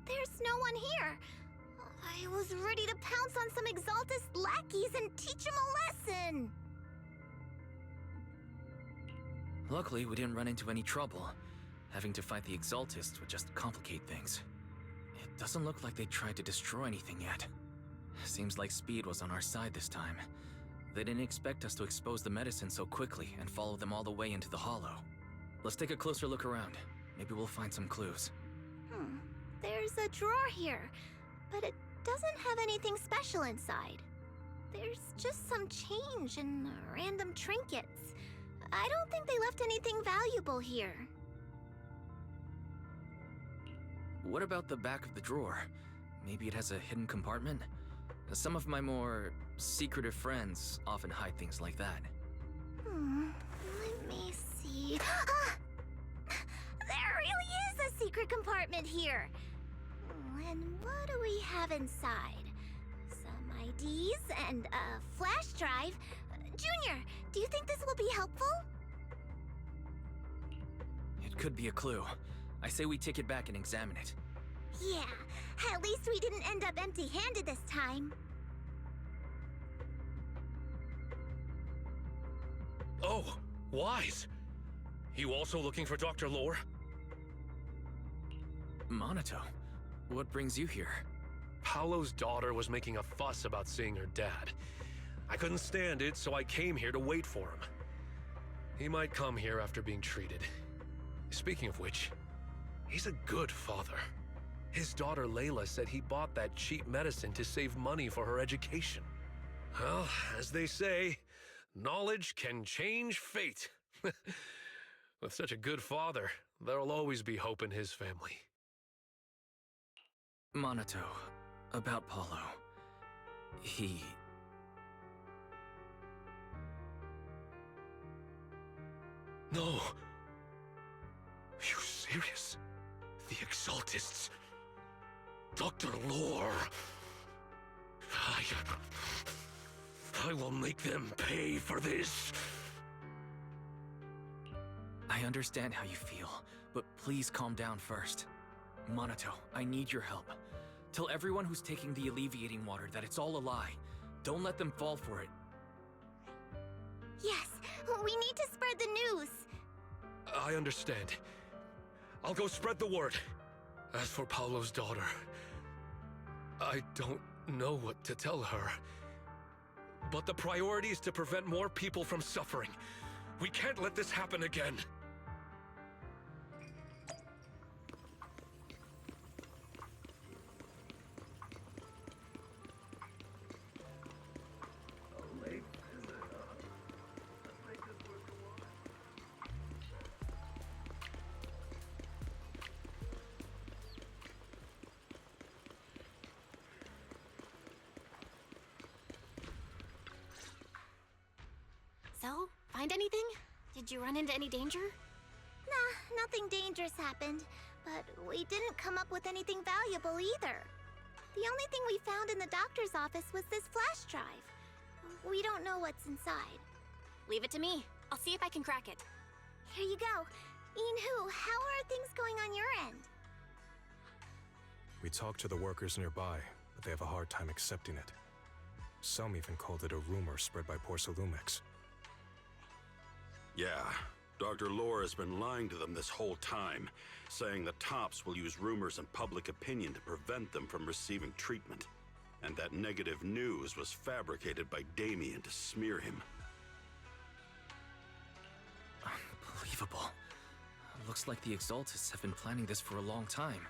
there's no one here. I was ready to pounce on some Exaltus lackeys and teach them a lesson. Luckily, we didn't run into any trouble. Having to fight the Exaltists would just complicate things. It doesn't look like they tried to destroy anything yet. Seems like speed was on our side this time. They didn't expect us to expose the medicine so quickly and follow them all the way into the hollow. Let's take a closer look around. Maybe we'll find some clues. There's a drawer here, but it doesn't have anything special inside. There's just some change and random trinkets. I don't think they left anything valuable here. What about the back of the drawer? Maybe it has a hidden compartment? Some of my more secretive friends often hide things like that. Let me see. There really is a secret compartment here. And what do we have inside? Some IDs and a flash drive. Junior, do you think this will be helpful? It could be a clue. I say we take it back and examine it. Yeah, at least we didn't end up empty-handed this time. Oh, Wise! You also looking for Dr. Lore? Monato, what brings you here? Paolo's daughter was making a fuss about seeing her dad. I couldn't stand it, so I came here to wait for him. He might come here after being treated. Speaking of which, he's a good father. His daughter Layla said he bought that cheap medicine to save money for her education. Well, as they say, knowledge can change fate. With such a good father, there'll always be hope in his family. Monato, about Paulo. He... No! Are you serious? The Exaltists... Dr. Lore... I will make them pay for this! I understand how you feel, but please calm down first. Monato, I need your help. Tell everyone who's taking the alleviating water that it's all a lie. Don't let them fall for it. Yes, we need to spread the news. I understand. I'll go spread the word. As for Paolo's daughter, I don't know what to tell her. But the priority is to prevent more people from suffering. We can't let this happen again. So, find anything? Did you run into any danger? Nah, nothing dangerous happened, but we didn't come up with anything valuable either. The only thing we found in the doctor's office was this flash drive. We don't know what's inside. Leave it to me. I'll see if I can crack it. Here you go. Inhu, how are things going on your end? We talked to the workers nearby, but they have a hard time accepting it. Some even called it a rumor spread by Porcelumex. Yeah, Dr. Lore has been lying to them this whole time, saying the Tops will use rumors and public opinion to prevent them from receiving treatment. And that negative news was fabricated by Damien to smear him. Unbelievable. Looks like the Exaltists have been planning this for a long time.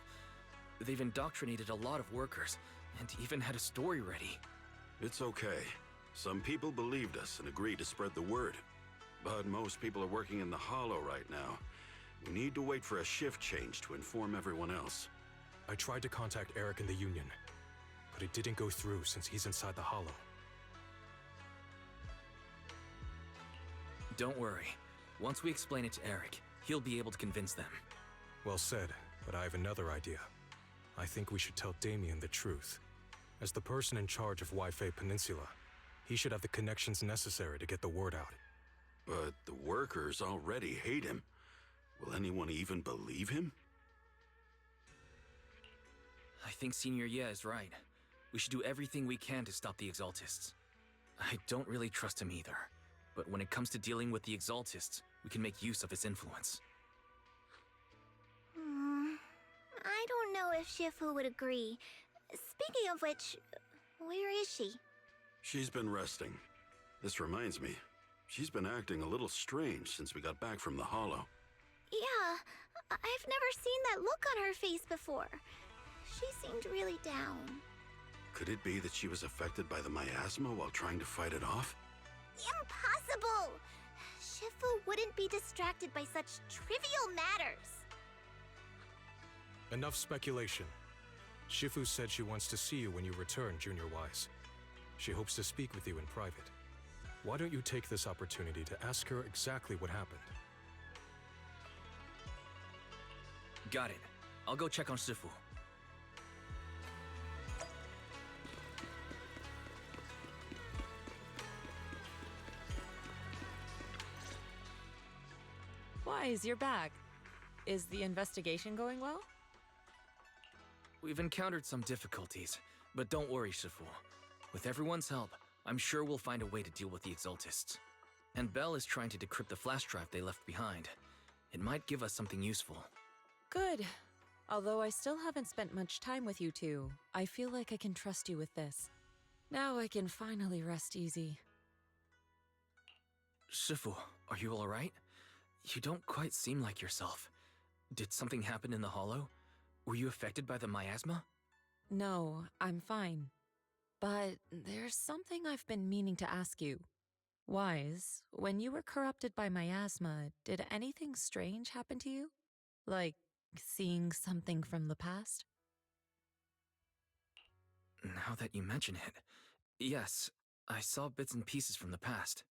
They've indoctrinated a lot of workers, and even had a story ready. It's okay. Some people believed us and agreed to spread the word. But most people are working in the Hollow right now. We need to wait for a shift change to inform everyone else. I tried to contact Eric in the Union, but it didn't go through since he's inside the Hollow. Don't worry. Once we explain it to Eric, he'll be able to convince them. Well said, but I have another idea. I think we should tell Damien the truth. As the person in charge of Wi-Fi Peninsula, he should have the connections necessary to get the word out. But the workers already hate him. Will anyone even believe him? I think Senior Ye is right. We should do everything we can to stop the Exaltists. I don't really trust him either, but when it comes to dealing with the Exaltists, we can make use of his influence. I don't know if Shifu would agree. Speaking of which, where is she? She's been resting. This reminds me, she's been acting a little strange since we got back from the Hollow. Yeah, I've never seen that look on her face before. She seemed really down. Could it be that she was affected by the miasma while trying to fight it off? Impossible! Shifu wouldn't be distracted by such trivial matters. Enough speculation. Shifu said she wants to see you when you return, Junior Wise. She hopes to speak with you in private. Why don't you take this opportunity to ask her exactly what happened? Got it. I'll go check on Shifu. Wise, you're back. Is the investigation going well? We've encountered some difficulties, but don't worry, Shifu. With everyone's help, I'm sure we'll find a way to deal with the Exaltists. And Belle is trying to decrypt the flash drive they left behind. It might give us something useful. Good. Although I still haven't spent much time with you two, I feel like I can trust you with this. Now I can finally rest easy. Shifu, are you alright? You don't quite seem like yourself. Did something happen in the Hollow? Were you affected by the miasma? No, I'm fine. But there's something I've been meaning to ask you. Wise, when you were corrupted by miasma, did anything strange happen to you? Like seeing something from the past? Now that you mention it, yes, I saw bits and pieces from the past.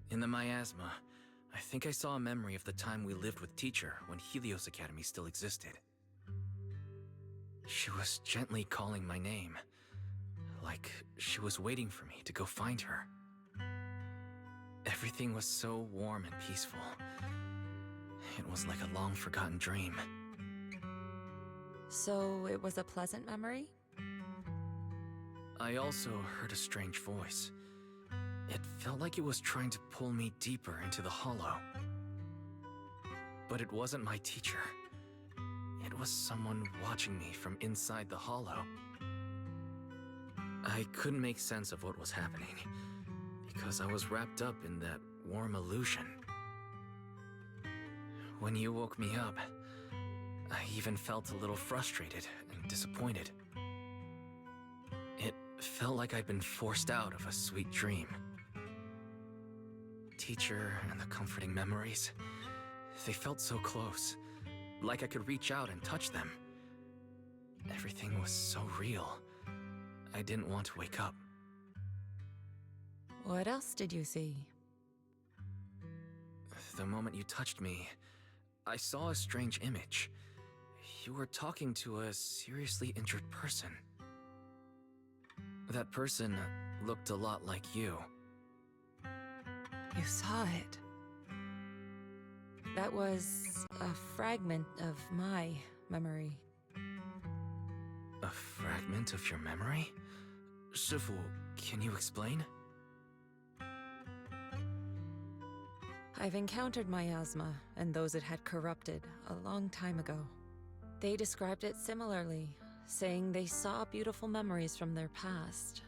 In the miasma, I think I saw a memory of the time we lived with Teacher when Helios Academy still existed. She was gently calling my name, like she was waiting for me to go find her. Everything was so warm and peaceful. It was like a long-forgotten dream. So it was a pleasant memory? I also heard a strange voice. It felt like it was trying to pull me deeper into the Hollow. But it wasn't my teacher. It was someone watching me from inside the Hollow. I couldn't make sense of what was happening, because I was wrapped up in that warm illusion. When you woke me up, I even felt a little frustrated and disappointed. It felt like I'd been forced out of a sweet dream. Teacher and the comforting memories, they felt so close, like I could reach out and touch them. Everything was so real. I didn't want to wake up. What else did you see? The moment you touched me, I saw a strange image. You were talking to a seriously injured person. That person looked a lot like you. You saw it. That was a fragment of my memory. A fragment of your memory? Shifu, can you explain? I've encountered miasma and those it had corrupted a long time ago. They described it similarly, saying they saw beautiful memories from their past.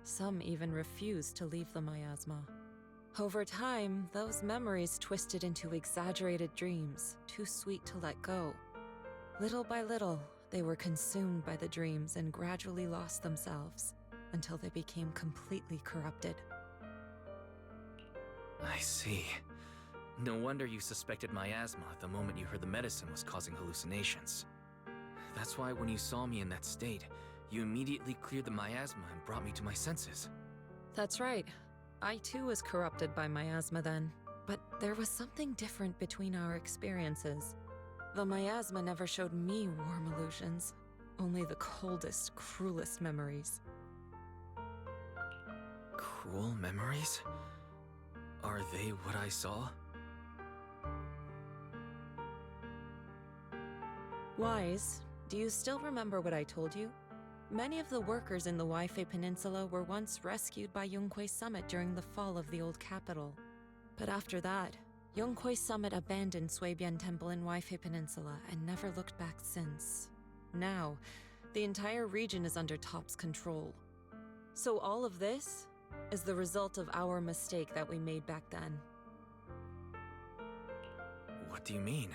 Some even refused to leave the miasma. Over time, those memories twisted into exaggerated dreams, too sweet to let go. Little by little, they were consumed by the dreams and gradually lost themselves, until they became completely corrupted. I see. No wonder you suspected miasma the moment you heard the medicine was causing hallucinations. That's why when you saw me in that state, you immediately cleared the miasma and brought me to my senses. That's right. I too was corrupted by miasma then, but there was something different between our experiences. The miasma never showed me warm illusions, only the coldest, cruelest memories. Cruel memories? Are they what I saw? Wise, do you still remember what I told you? Many of the workers in the Waifei Peninsula were once rescued by Yonghui Summit during the fall of the old capital. But after that, Yonghui Summit abandoned Suibian Temple in Waifei Peninsula and never looked back since. Now, the entire region is under Top's control. So all of this is the result of our mistake that we made back then. What do you mean?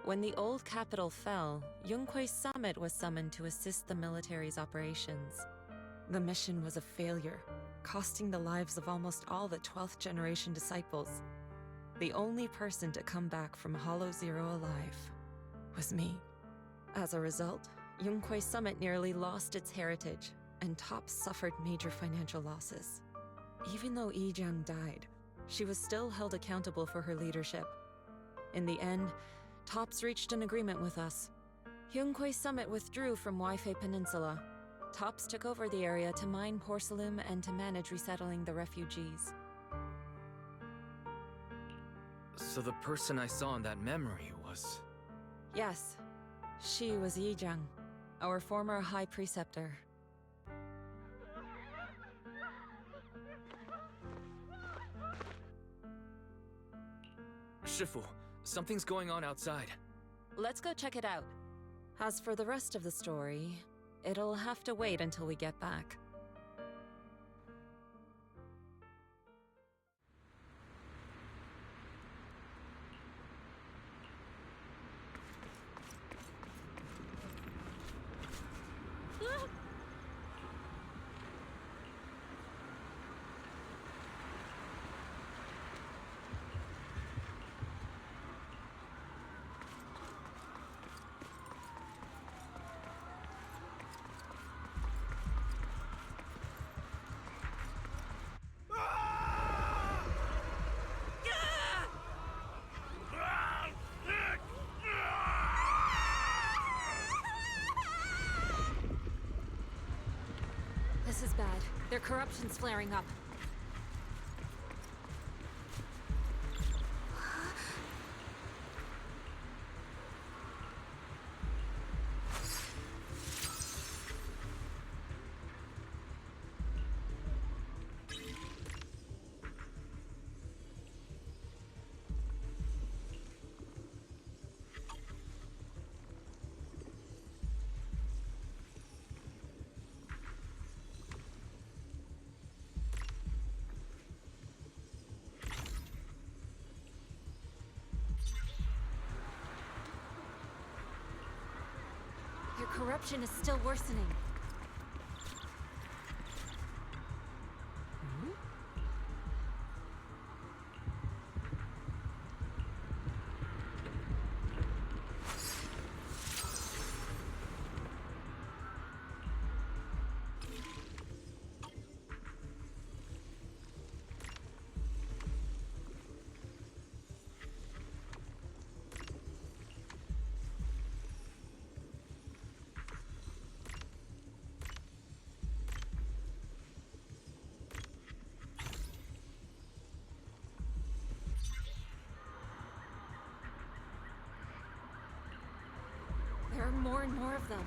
When the old capital fell, Yonghui Summit was summoned to assist the military's operations. The mission was a failure, costing the lives of almost all the 12th generation disciples. The only person to come back from Hollow Zero alive was me. As a result, Yonghui Summit nearly lost its heritage, and Top suffered major financial losses. Even though Yijiang died, she was still held accountable for her leadership. In the end, Tops reached an agreement with us. Yonghui Summit withdrew from Waifei Peninsula. Tops took over the area to mine porcelain and to manage resettling the refugees. So the person I saw in that memory was... Yes, she was Yijiang, our former High Preceptor. Shifu, something's going on outside. Let's go check it out. As for the rest of the story, it'll have to wait until we get back. This is bad. Their corruption's flaring up. Their corruption is still worsening. There are more and more of them.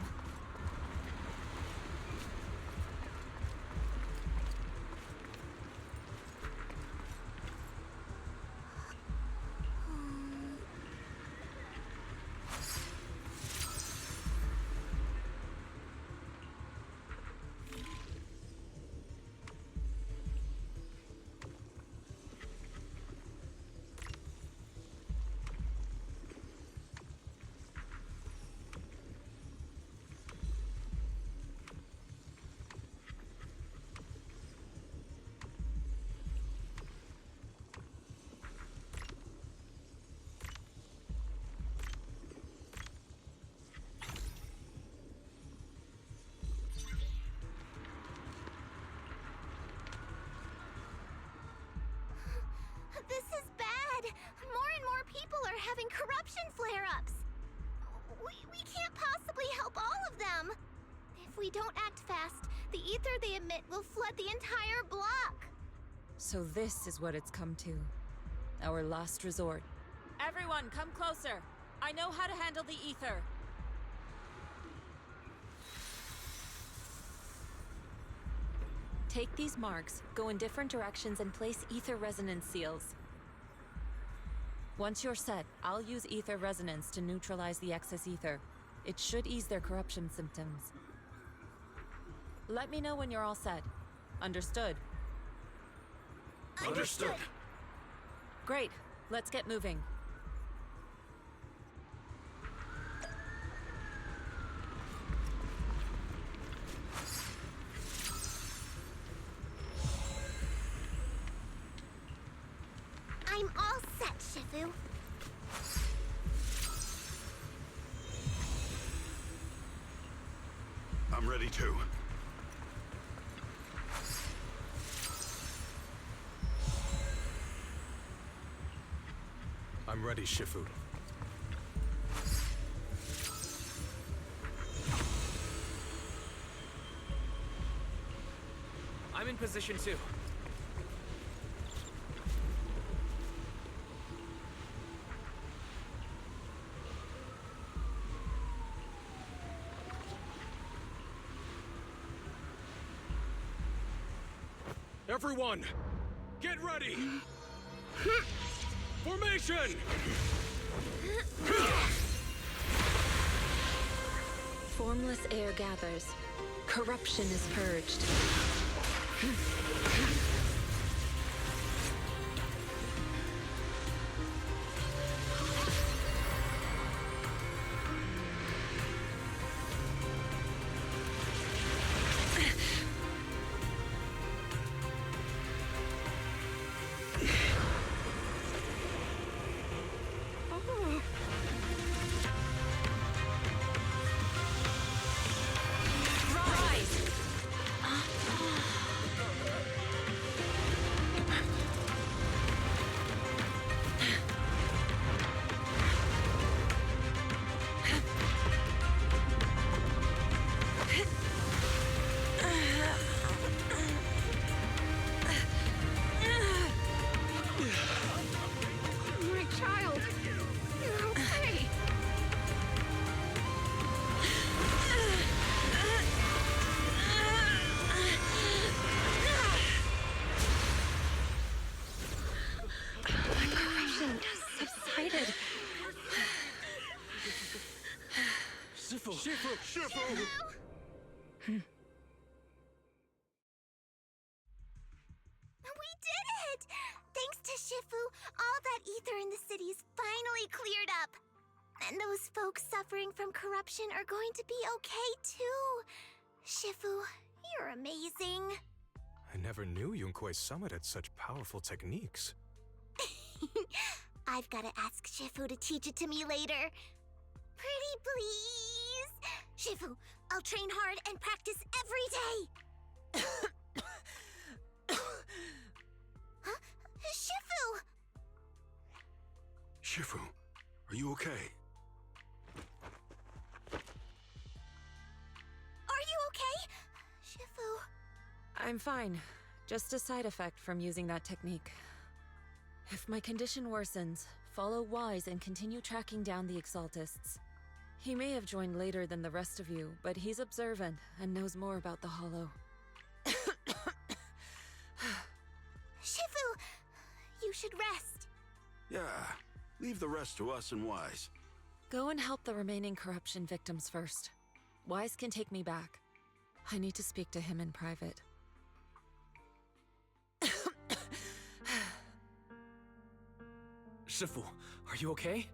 This is bad! More and more people are having corruption flare-ups! We can't possibly help all of them! If we don't act fast, the ether they emit will flood the entire block! So this is what it's come to. Our last resort. Everyone, come closer! I know how to handle the ether! Take these marks, go in different directions, and place ether resonance seals. Once you're set, I'll use ether resonance to neutralize the excess ether. It should ease their corruption symptoms. Let me know when you're all set. Understood? Understood. Great. Let's get moving. I'm all set, Shifu. I'm ready too. I'm ready, Shifu. I'm in position too. Everyone, get ready! Formation! Formless air gathers. Corruption is purged. My child! You're okay! My corruption has subsided. Shifu! Shifu! Shifu! We did it! Thanks to Shifu, all that ether in the city's finally cleared up. And those folks suffering from corruption are going to be okay too. Shifu, you're amazing. I never knew Yunkuei Summit had such powerful techniques. I've gotta ask Shifu to teach it to me later. Pretty please? Shifu, I'll train hard and practice every day. Huh? Shifu! Shifu, are you okay? Are you okay? Shifu. I'm fine. Just a side effect from using that technique. If my condition worsens, follow Wise and continue tracking down the Exaltists. He may have joined later than the rest of you, but he's observant and knows more about the Hollow. Shifu, you should rest. Yeah, leave the rest to us and Wise. Go and help the remaining corruption victims first. Wise can take me back. I need to speak to him in private. Shifu, are you okay?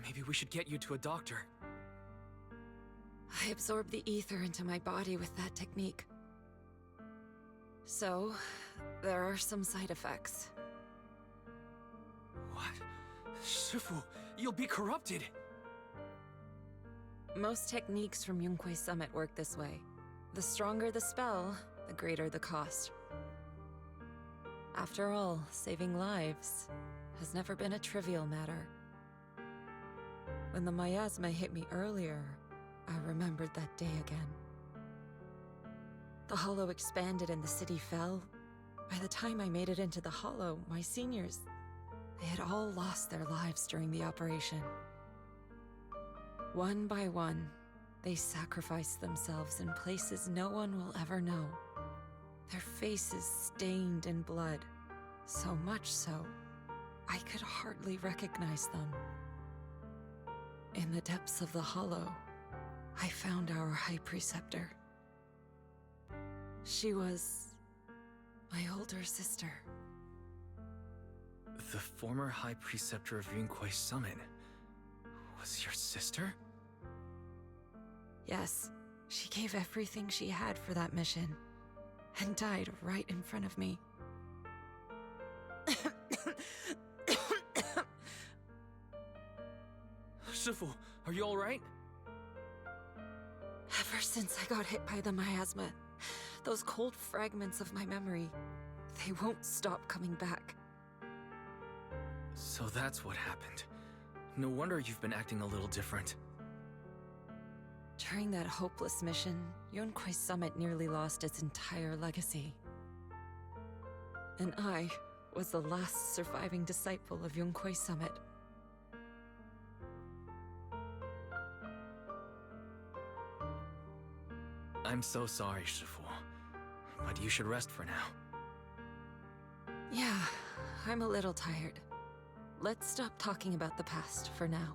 Maybe we should get you to a doctor. I absorbed the ether into my body with that technique. So, there are some side effects. What? Shifu, you'll be corrupted! Most techniques from Yunkuei Summit work this way. The stronger the spell, the greater the cost. After all, saving lives has never been a trivial matter. When the miasma hit me earlier, I remembered that day again. The Hollow expanded and the city fell. By the time I made it into the Hollow, my seniors, they had all lost their lives during the operation. One by one, they sacrificed themselves in places no one will ever know. Their faces stained in blood, so much so, I could hardly recognize them. In the depths of the hollow, I found our High Preceptor. She was my older sister. The former High Preceptor of Yunquai Summit was your sister? Yes, she gave everything she had for that mission, and died right in front of me. Shifu, are you alright? Ever since I got hit by the miasma, those cold fragments of my memory, they won't stop coming back. So that's what happened. No wonder you've been acting a little different. During that hopeless mission, Yunquai Summit nearly lost its entire legacy. And I was the last surviving disciple of Yunquai Summit. I'm so sorry, Shifu. But you should rest for now. Yeah, I'm a little tired. Let's stop talking about the past for now.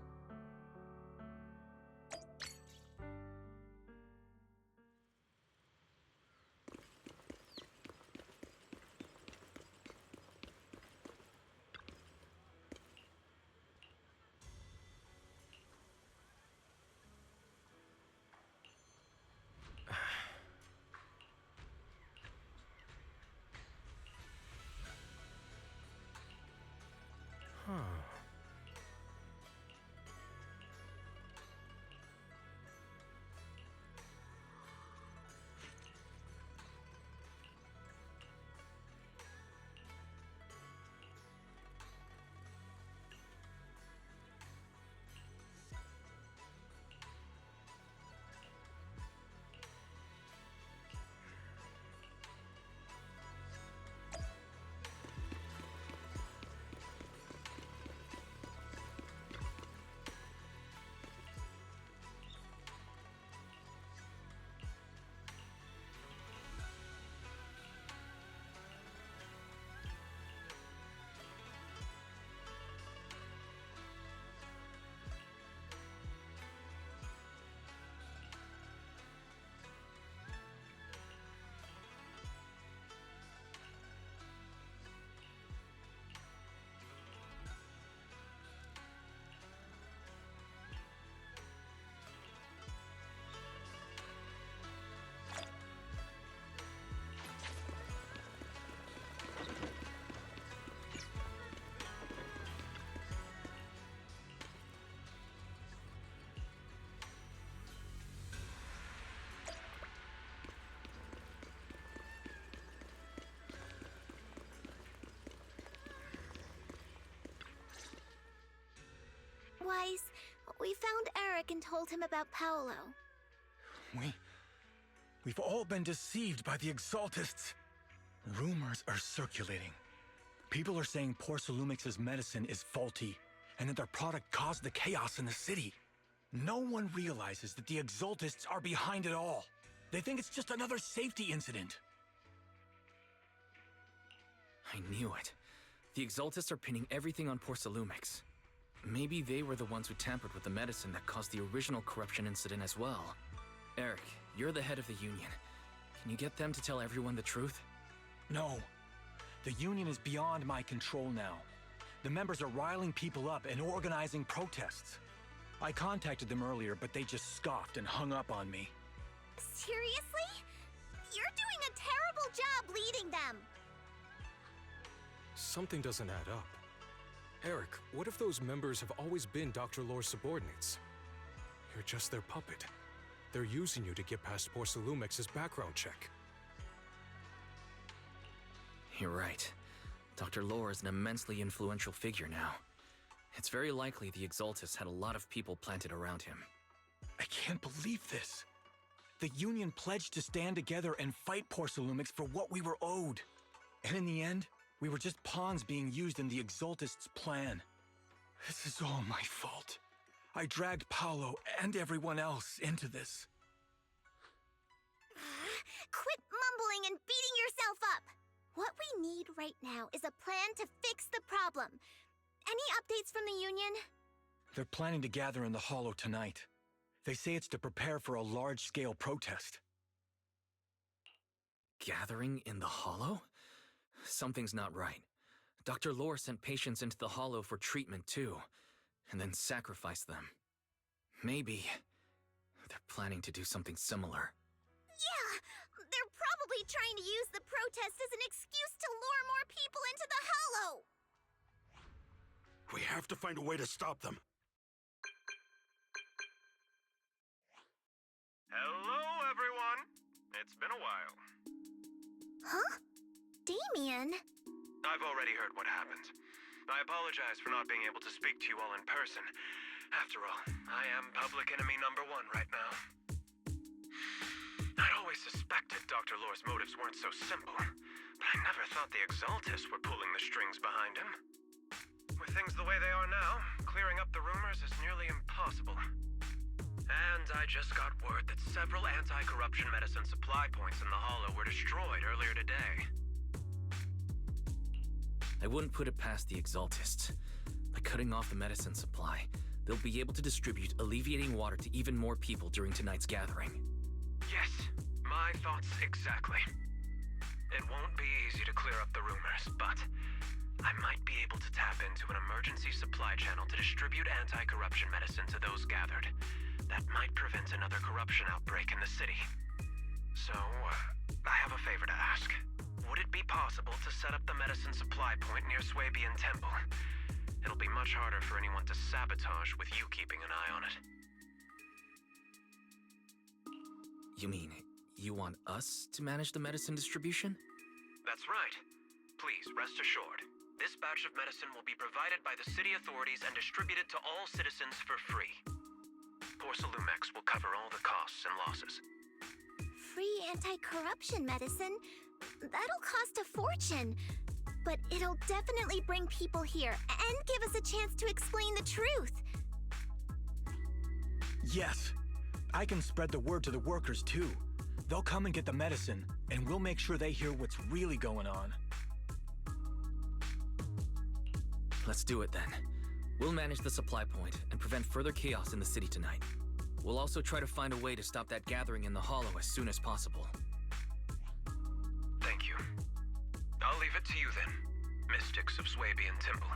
Wise, we found Eric and told him about Paolo. We've all been deceived by the Exaltists. Rumors are circulating. People are saying Porcelumix's medicine is faulty, and that their product caused the chaos in the city. No one realizes that the Exaltists are behind it all. They think it's just another safety incident. I knew it. The Exaltists are pinning everything on Porcelumix. Maybe they were the ones who tampered with the medicine that caused the original corruption incident as well. Eric, you're the head of the Union. Can you get them to tell everyone the truth? No. The Union is beyond my control now. The members are riling people up and organizing protests. I contacted them earlier, but they just scoffed and hung up on me. Seriously? You're doing a terrible job leading them! Something doesn't add up. Eric, what if those members have always been Dr. Lore's subordinates? You're just their puppet. They're using you to get past Porcelumix's background check. You're right. Dr. Lore is an immensely influential figure now. It's very likely the Exaltists had a lot of people planted around him. I can't believe this. The Union pledged to stand together and fight Porcelumix for what we were owed. And in the end, we were just pawns being used in the Exaltists' plan. This is all my fault. I dragged Paolo and everyone else into this. Quit mumbling and beating yourself right now is a plan to fix the problem. Any updates from the Union? They're planning to gather in the Hollow tonight. They say it's to prepare for a large-scale protest. Gathering in the Hollow? Something's not right. Dr. Lore sent patients into the Hollow for treatment too, and then sacrificed them. Maybe they're planning to do something similar. Yeah, they're probably trying to use the protest as an excuse to lure more people into the Hollow. We have to find a way to stop them. Hello, everyone. It's been a while. Huh? Damien? I've already heard what happened. I apologize for not being able to speak to you all in person. After all, I am public enemy number one right now. I'd always suspected Dr. Lore's motives weren't so simple, but I never thought the Exaltists were pulling the strings behind him. With things the way they are now, clearing up the rumors is nearly impossible. And I just got word that several anti-corruption medicine supply points in the Hollow were destroyed earlier today. I wouldn't put it past the Exaltists. By cutting off the medicine supply, they'll be able to distribute alleviating water to even more people during tonight's gathering. Yes, my thoughts exactly. It won't be easy to clear up the rumors, but I might be able to tap into an emergency supply channel to distribute anti-corruption medicine to those gathered. That might prevent another corruption outbreak in the city. So, I have a favor to ask. Would it be possible to set up the medicine supply point near Swabian Temple? It'll be much harder for anyone to sabotage with you keeping an eye on it. You mean, you want us to manage the medicine distribution? That's right. Please, rest assured. This batch of medicine will be provided by the city authorities and distributed to all citizens for free. Porcelumex will cover all the costs and losses. Free anti-corruption medicine? That'll cost a fortune. But it'll definitely bring people here and give us a chance to explain the truth. Yes. I can spread the word to the workers too. They'll come and get the medicine, and we'll make sure they hear what's really going on. Let's do it then. We'll manage the supply point and prevent further chaos in the city tonight. We'll also try to find a way to stop that gathering in the Hollow as soon as possible. Thank you. I'll leave it to you then, mystics of Swabian Temple.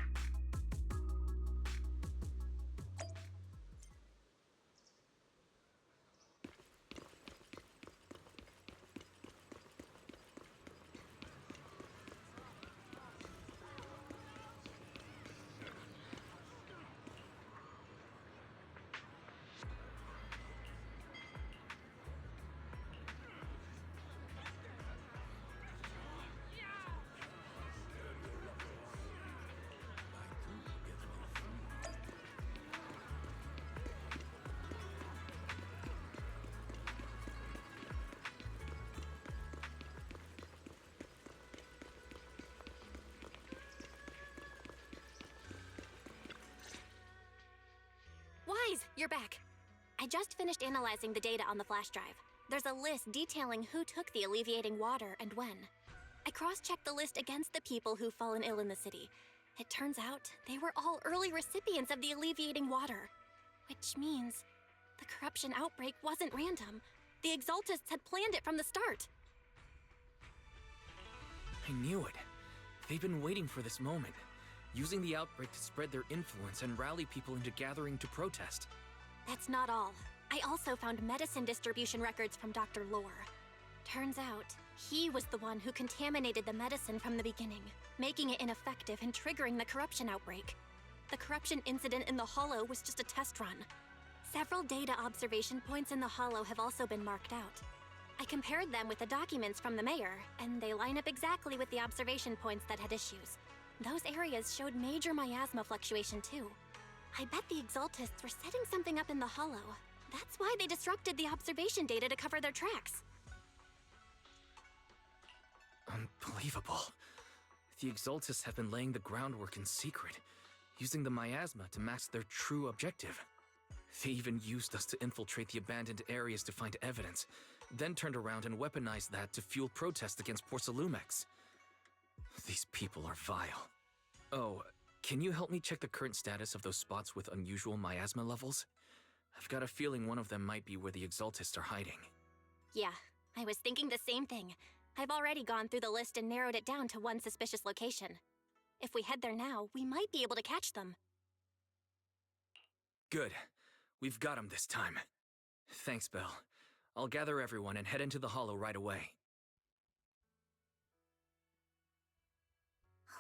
Wise, you're back. I just finished analyzing the data on the flash drive. There's a list detailing who took the alleviating water and when. I cross-checked the list against the people who've fallen ill in the city. It turns out they were all early recipients of the alleviating water. Which means the corruption outbreak wasn't random. The Exaltists had planned it from the start. I knew it. They've been waiting for this moment, using the outbreak to spread their influence and rally people into gathering to protest. That's not all. I also found medicine distribution records from Dr. Lore. Turns out, he was the one who contaminated the medicine from the beginning, making it ineffective and triggering the corruption outbreak. The corruption incident in the Hollow was just a test run. Several data observation points in the Hollow have also been marked out. I compared them with the documents from the mayor, and they line up exactly with the observation points that had issues. Those areas showed major miasma fluctuation too. I bet the Exaltists were setting something up in the Hollow. That's why they disrupted the observation data to cover their tracks. Unbelievable. The Exaltists have been laying the groundwork in secret, using the miasma to mask their true objective. They even used us to infiltrate the abandoned areas to find evidence, then turned around and weaponized that to fuel protests against Porcelumex. These people are vile. Oh, can you help me check the current status of those spots with unusual miasma levels? I've got a feeling one of them might be where the Exaltists are hiding. Yeah, I was thinking the same thing. I've already gone through the list and narrowed it down to one suspicious location. If we head there now, we might be able to catch them. Good. We've got them this time. Thanks, Belle. I'll gather everyone and head into the Hollow right away.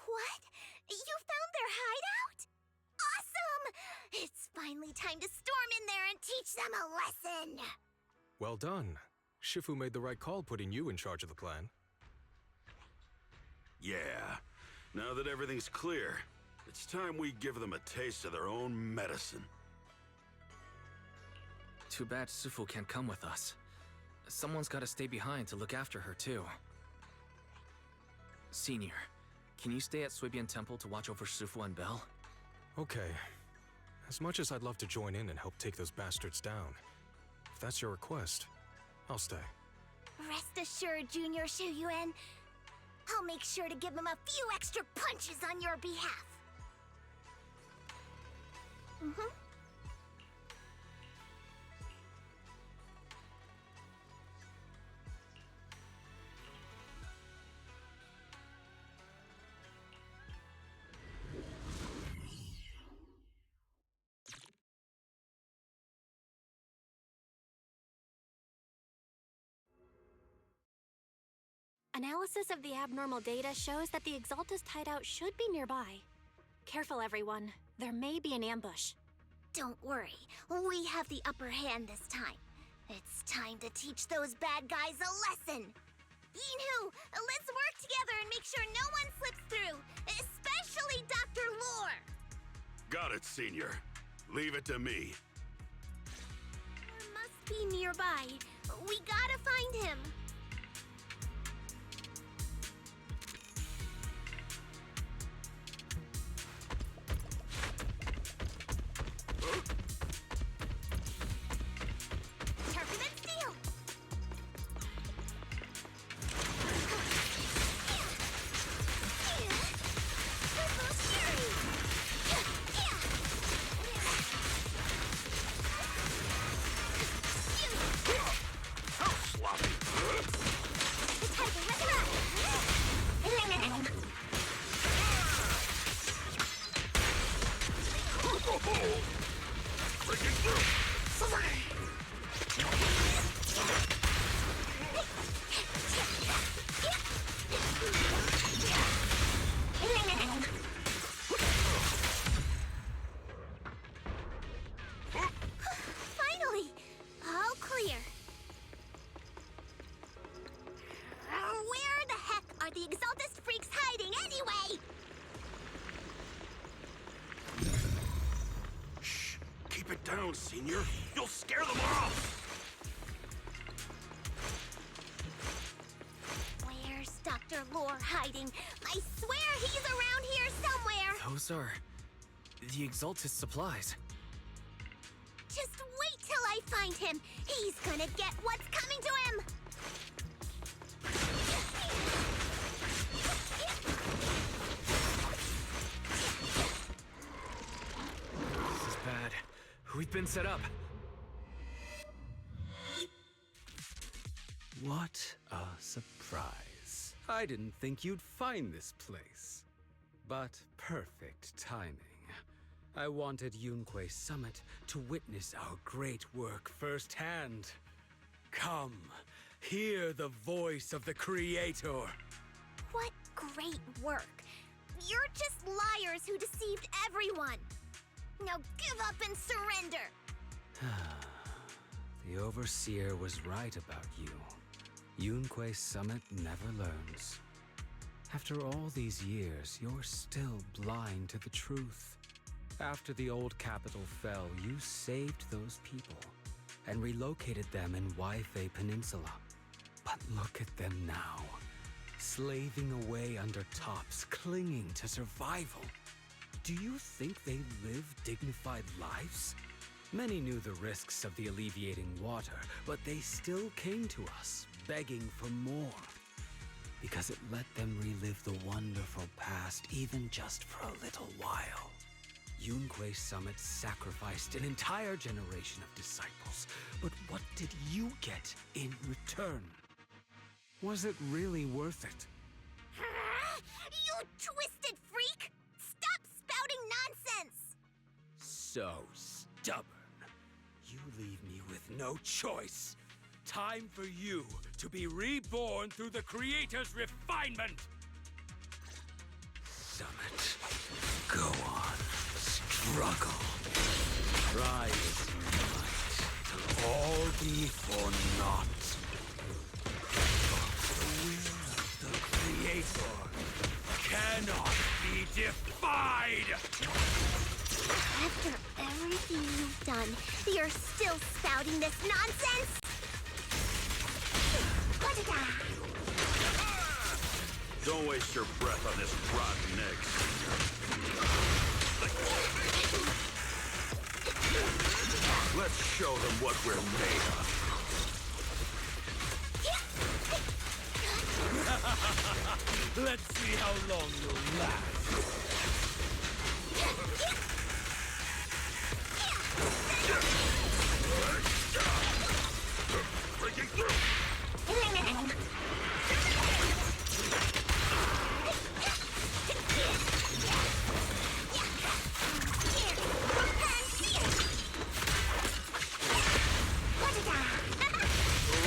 What? You found their hideout? Awesome! It's finally time to storm in there and teach them a lesson! Well done. Shifu made the right call putting you in charge of the plan. Yeah. Now that everything's clear, it's time we give them a taste of their own medicine. Too bad Sufu can't come with us. Someone's gotta stay behind to look after her, too. Senior, can you stay at Suibian Temple to watch over Sufu and Belle? Okay. As much as I'd love to join in and help take those bastards down, if that's your request, I'll stay. Rest assured, Junior Shuyuan. I'll make sure to give them a few extra punches on your behalf. Analysis of the abnormal data shows that the Exaltist hideout should be nearby. Careful, everyone. There may be an ambush. Don't worry, we have the upper hand this time. It's time to teach those bad guys a lesson. Yinhu, let's work together and make sure no one slips through, especially Dr. Lore. Got it, Senior. Leave it to me. Must be nearby. We gotta find him. Finally! All clear. Where the heck are the Exaltist freaks hiding anyway? Shh. Keep it down, Senior. You'll scare them off. Where's Dr. Lore hiding? I swear he's around here somewhere! Those are... the Exaltist supplies. Just wait till I find him! He's gonna get what's coming to him! This is bad. We've been set up. What a surprise. I didn't think you'd find this place. But perfect timing. I wanted Yunque Summit to witness our great work firsthand. Come, hear the voice of the Creator. What great work! You're just liars who deceived everyone! Now give up and surrender! The Overseer was right about you. Yunque Summit never learns. After all these years, you're still blind to the truth. After the old capital fell, you saved those people and relocated them in Waifei Peninsula. But look at them now, slaving away under tops, clinging to survival. Do you think they live dignified lives? Many knew the risks of the alleviating water, but they still came to us, begging for more. because it let them relive the wonderful past even just for a little while. Yunque Summit sacrificed an entire generation of disciples, but what did you get in return? Was it really worth it? You twisted freak! Stop spouting nonsense! So stubborn. You leave me with no choice. Time for you to be reborn through the Creator's refinement! Summit, go on. Struggle. Try as you might. All be for naught. The will of the Creator cannot be defied! After everything you've done, you're still spouting this nonsense? Don't waste your breath on this rotten egg, Senior. Let's show them what we're made of. Let's see how long you'll last. Breaking through!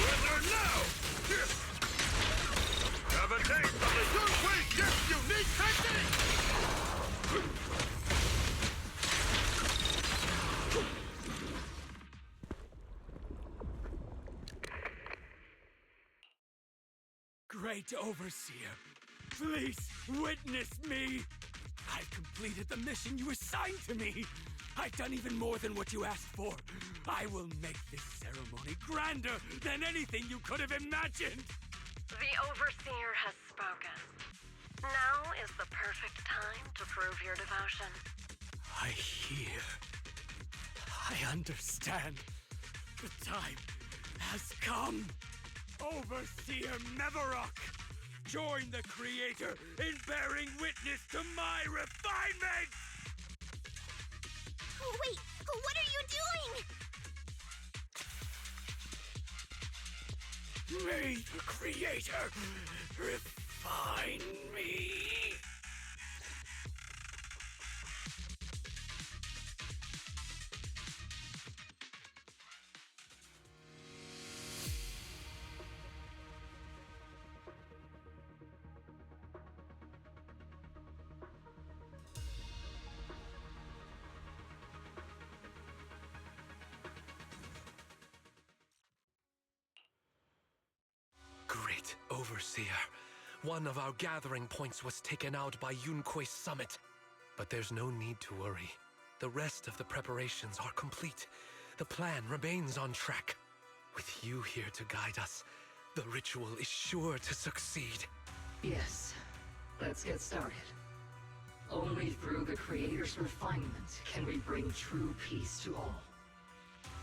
Surrender now! Have a taste of the Yunque Gift's unique technique! Great Overseer, please witness me! I've completed the mission you assigned to me! I've done even more than what you asked for! I will make this ceremony grander than anything you could have imagined! The Overseer has spoken. Now is the perfect time to prove your devotion. I hear. I understand. The time has come. Overseer Mevarok, join the Creator in bearing witness to my refinement! Wait, what are you doing? May the Creator refine me! Great Overseer. One of our gathering points was taken out by Yunque Summit. But there's no need to worry. The rest of the preparations are complete. The plan remains on track. With you here to guide us, the ritual is sure to succeed. Yes. Let's get started. Only through the Creator's refinement can we bring true peace to all.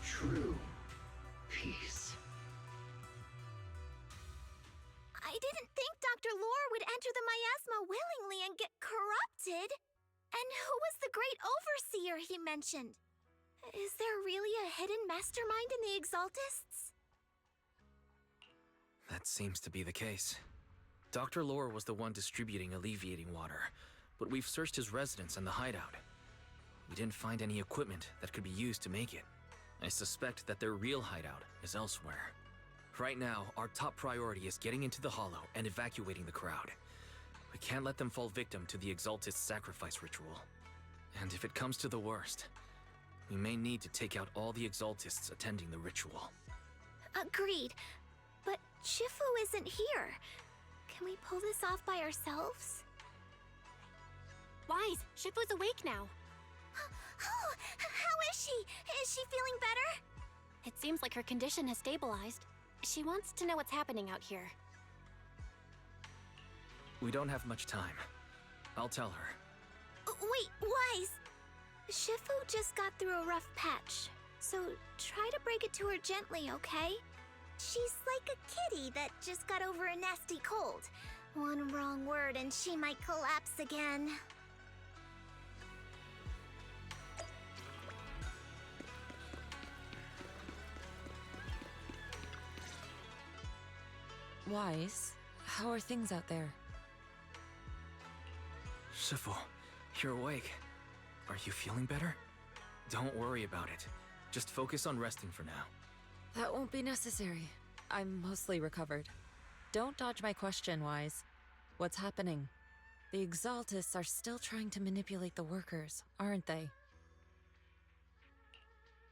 True peace. I didn't think Dr. Lore would enter the miasma willingly and get corrupted. And who was the great overseer he mentioned? Is there really a hidden mastermind in the Exaltists? That seems to be the case. Dr. Lore was the one distributing alleviating water, but we've searched his residence and the hideout. We didn't find any equipment that could be used to make it. I suspect that their real hideout is elsewhere. Right now, our top priority is getting into the Hollow and evacuating the crowd. We can't let them fall victim to the Exaltist sacrifice ritual. And if it comes to the worst, we may need to take out all the Exaltists attending the ritual. Agreed. But Shifu isn't here. Can we pull this off by ourselves? Wise, Shifu's awake now. Oh, how is she? Is she feeling better? It seems like her condition has stabilized. She wants to know what's happening out here. We don't have much time. I'll tell her. Wait, Wise! Shifu just got through a rough patch, so try to break it to her gently, okay? She's like a kitty that just got over a nasty cold. One wrong word and she might collapse again. Wise, how are things out there? Shifu, you're awake. Are you feeling better? Don't worry about it. Just focus on resting for now. That won't be necessary. I'm mostly recovered. Don't dodge my question, Wise. What's happening? The Exaltists are still trying to manipulate the workers, aren't they?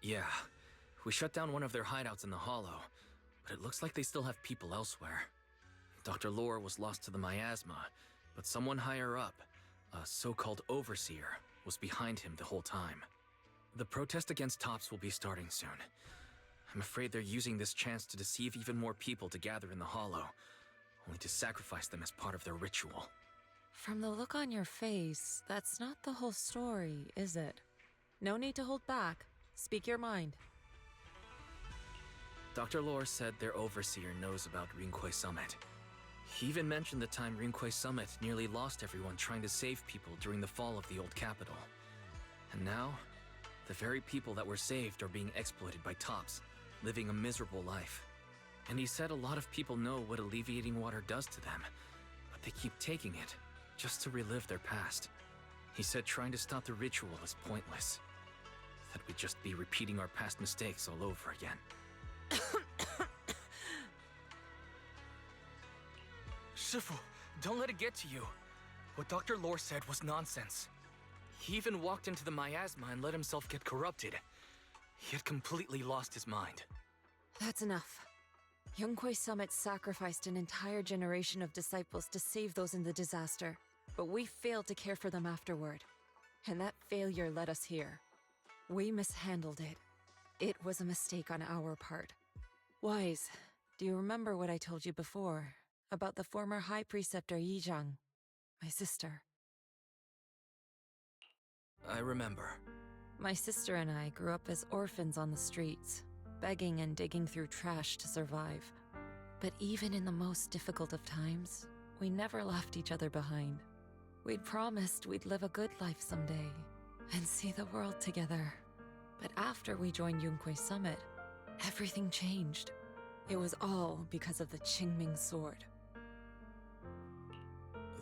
Yeah. We shut down one of their hideouts in the Hollow, but it looks like they still have people elsewhere. Dr. Lore was lost to the miasma, but someone higher up, a so-called overseer, was behind him the whole time. The protest against Tops will be starting soon. I'm afraid they're using this chance to deceive even more people to gather in the Hollow, only to sacrifice them as part of their ritual. From the look on your face, that's not the whole story, is it? No need to hold back. Speak your mind. Dr. Lore said their overseer knows about Rinqué Summit. He even mentioned the time Rinqué Summit nearly lost everyone trying to save people during the fall of the old capital. And now, the very people that were saved are being exploited by Tops, living a miserable life. And he said a lot of people know what alleviating water does to them, but they keep taking it just to relive their past. He said trying to stop the ritual is pointless. That we'd just be repeating our past mistakes all over again. Shifu, don't let it get to you. What Dr. Lore said was nonsense. He even walked into the miasma and let himself get corrupted. He had completely lost his mind. That's enough. Yunquay Summit sacrificed an entire generation of disciples to save those in the disaster, but we failed to care for them afterward. And that failure led us here. We mishandled it. It was a mistake on our part. Wise, do you remember what I told you before about the former High Preceptor Yizhang, my sister? I remember. My sister and I grew up as orphans on the streets, begging and digging through trash to survive. But even in the most difficult of times, we never left each other behind. We'd promised we'd live a good life someday and see the world together. But after we joined Yunquay Summit, everything changed. It was all because of the Qingming Sword.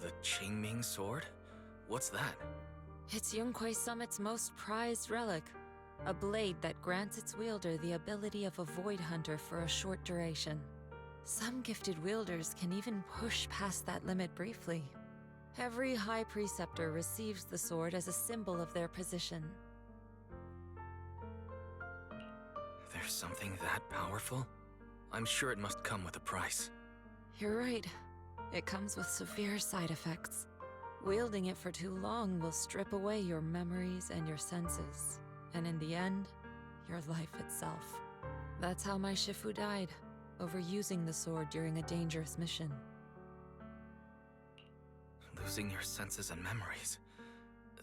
The Qingming Sword? What's that? It's Yunquay Summit's most prized relic, a blade that grants its wielder the ability of a void hunter for a short duration. Some gifted wielders can even push past that limit briefly. Every High Preceptor receives the sword as a symbol of their position. There's something that powerful? I'm sure it must come with a price. You're right. It comes with severe side effects. Wielding it for too long will strip away your memories and your senses, and in the end, your life itself. That's how my Shifu died, overusing the sword during a dangerous mission. Losing your senses and memories.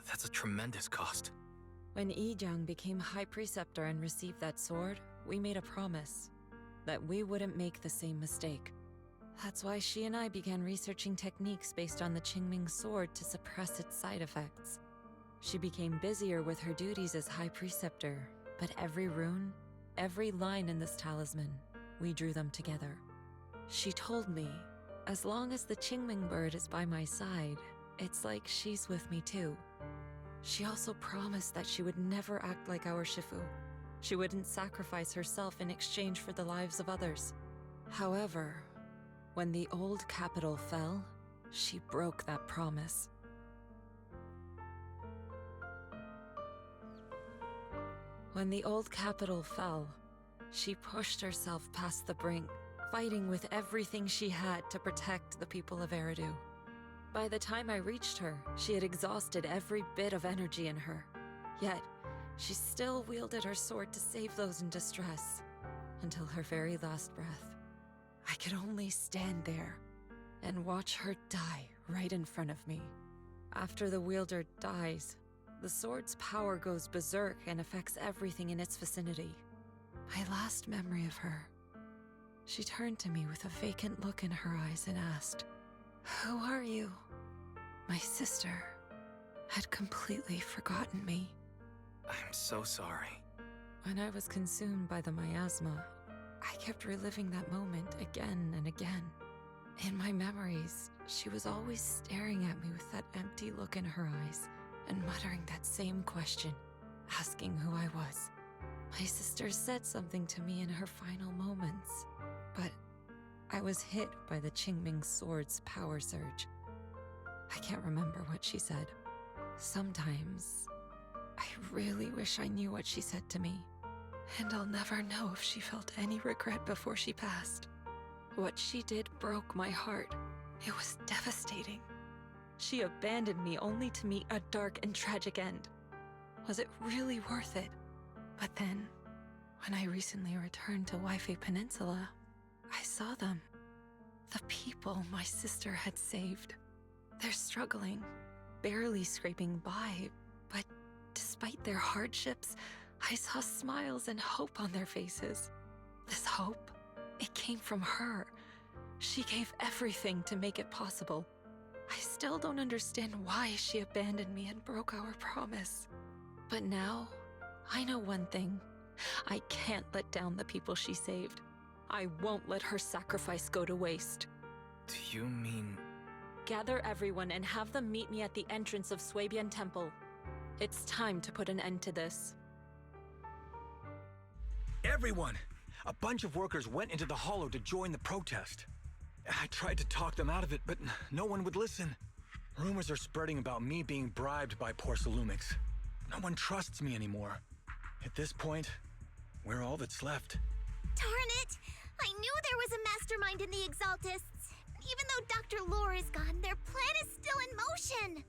That's a tremendous cost. When Yizhang became High Preceptor and received that sword, we made a promise that we wouldn't make the same mistake. That's why she and I began researching techniques based on the Qingming Sword to suppress its side effects. She became busier with her duties as High Preceptor, but every rune, every line in this talisman, we drew them together. She told me, as long as the Qingming bird is by my side, it's like she's with me too. She also promised that she would never act like our Shifu. She wouldn't sacrifice herself in exchange for the lives of others. However, when the old capital fell, she broke that promise. When the old capital fell, she pushed herself past the brink, fighting with everything she had to protect the people of Eridu. By the time I reached her, she had exhausted every bit of energy in her. Yet, she still wielded her sword to save those in distress, until her very last breath. I could only stand there and watch her die right in front of me. After the wielder dies, the sword's power goes berserk and affects everything in its vicinity. My last memory of her, she turned to me with a vacant look in her eyes and asked, Who are you? My sister had completely forgotten me. I'm so sorry. When I was consumed by the miasma, I kept reliving that moment again and again. In my memories, she was always staring at me with that empty look in her eyes and muttering that same question, asking who I was. My sister said something to me in her final moments, but I was hit by the Qingming sword's power surge. I can't remember what she said. Sometimes, I really wish I knew what she said to me, and I'll never know if she felt any regret before she passed. What she did broke my heart. It was devastating. She abandoned me only to meet a dark and tragic end. Was it really worth it? But then, when I recently returned to Wi-Fi Peninsula, I saw them. The people my sister had saved. They're struggling, barely scraping by, but despite their hardships, I saw smiles and hope on their faces. This hope, it came from her. She gave everything to make it possible. I still don't understand why she abandoned me and broke our promise. But now, I know one thing. I can't let down the people she saved. I won't let her sacrifice go to waste. Do you mean... Gather everyone and have them meet me at the entrance of Suibian Temple. It's time to put an end to this. Everyone! A bunch of workers went into the hollow to join the protest. I tried to talk them out of it, but no one would listen. Rumors are spreading about me being bribed by Porcelumix. No one trusts me anymore. At this point, we're all that's left. Darn it! I knew there was a mastermind in the Exaltists. Even though Dr. Lore is gone, their plan is still in motion.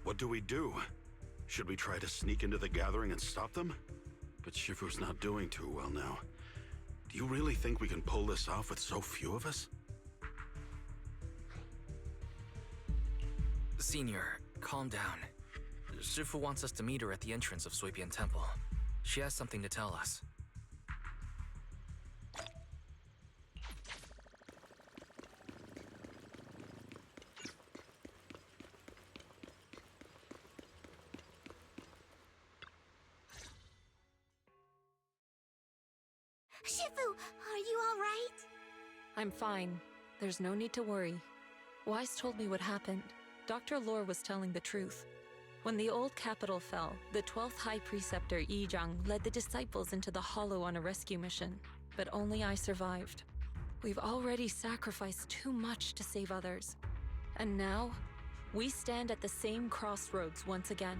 What do we do? Should we try to sneak into the gathering and stop them? But Shifu's not doing too well now. Do you really think we can pull this off with so few of us? Senior, calm down. Shifu wants us to meet her at the entrance of Suibian Temple. She has something to tell us. Shifu, are you all right? I'm fine. There's no need to worry. Wise told me what happened. Dr. Lore was telling the truth. When the old capital fell, the 12th High Preceptor Yi Zhang led the disciples into the Hollow on a rescue mission, but only I survived. We've already sacrificed too much to save others. And now, we stand at the same crossroads once again.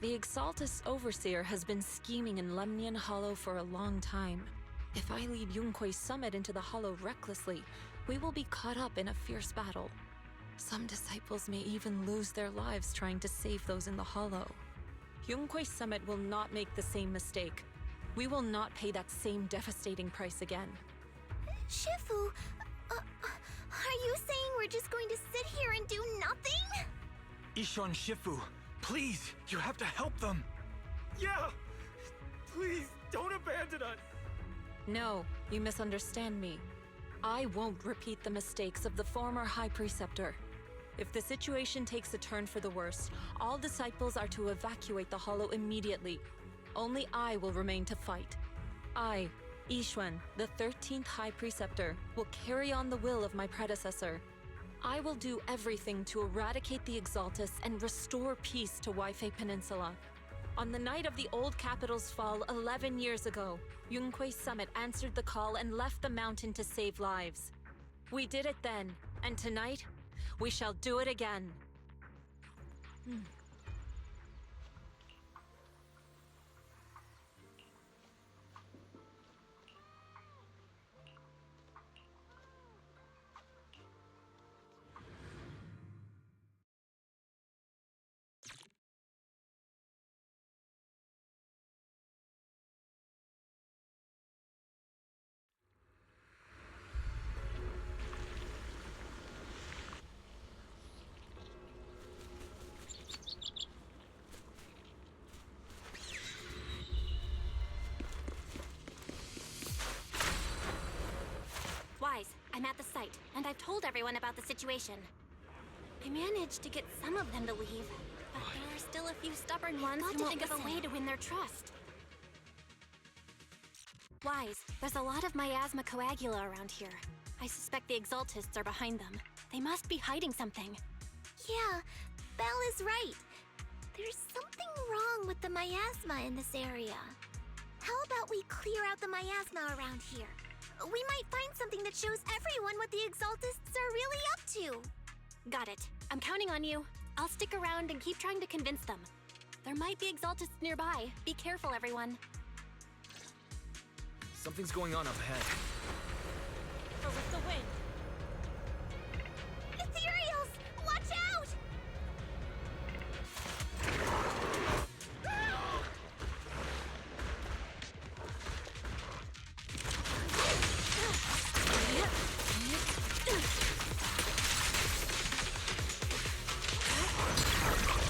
The Exaltus Overseer has been scheming in Lemnian Hollow for a long time. If I lead Yunque's summit into the Hollow recklessly, we will be caught up in a fierce battle. Some disciples may even lose their lives trying to save those in the Hollow. Yunque's summit will not make the same mistake. We will not pay that same devastating price again. Shifu, are you saying we're just going to sit here and do nothing? Ishan Shifu, please, you have to help them. Yeah! Please, don't abandon us! No, you misunderstand me. I won't repeat the mistakes of the former High Preceptor. If the situation takes a turn for the worse, all disciples are to evacuate the Hollow immediately. Only I will remain to fight. I, Yixuan, the 13th High Preceptor, will carry on the will of my predecessor. I will do everything to eradicate the Exaltus and restore peace to Wi-Fi Peninsula. On the night of the old capital's fall 11 years ago, Yunque's summit answered the call and left the mountain to save lives. We did it then, and tonight, we shall do it again. Wise, I'm at the site, and I've told everyone about the situation. I managed to get some of them to leave, but there are still a few stubborn ones who won't think of a way to win their trust. Wise, there's a lot of miasma coagula around here. I suspect the Exaltists are behind them. They must be hiding something. Yeah, Belle is right. There's something wrong with the miasma in this area. How about we clear out the miasma around here? We might find something that shows everyone what the Exaltists are really up to. Got it. I'm counting on you. I'll stick around and keep trying to convince them. There might be Exaltists nearby. Be careful, everyone. Something's going on up ahead. Or with the wind. Ethereals! Watch out!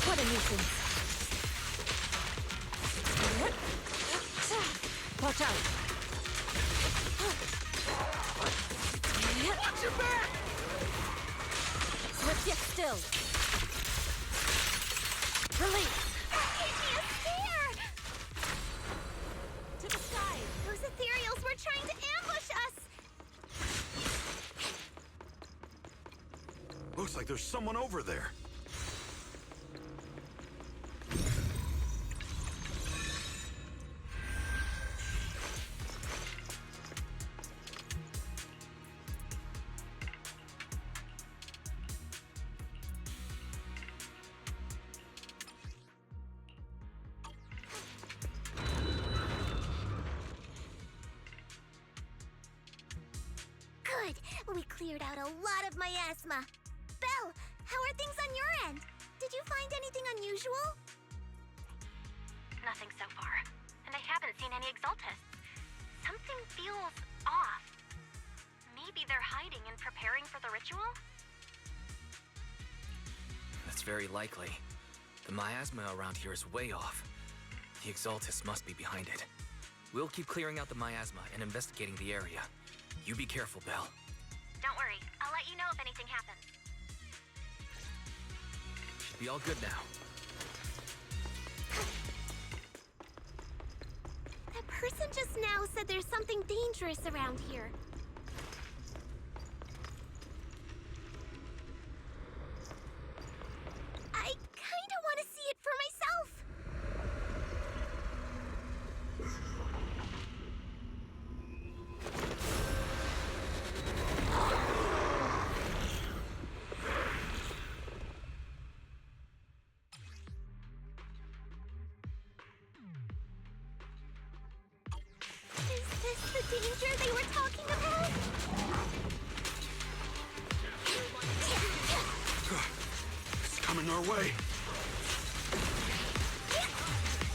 What a nuisance. Watch out. Watch your back! Let's get still. Release. Give me a scare! To the side. Those ethereals were trying to ambush us! Looks like there's someone over there. Good! We cleared out a lot of miasma. Belle, how are things on your end? Did you find anything unusual? Nothing so far. And I haven't seen any Exaltists. Something feels off. Maybe they're hiding and preparing for the ritual? That's very likely. The miasma around here is way off. The Exaltists must be behind it. We'll keep clearing out the miasma and investigating the area. You be careful, Belle. Don't worry. I'll let you know if anything happens. Should be all good now. That person just now said there's something dangerous around here. I kinda want to see it for myself. Is this the danger they were talking about? It's coming our way.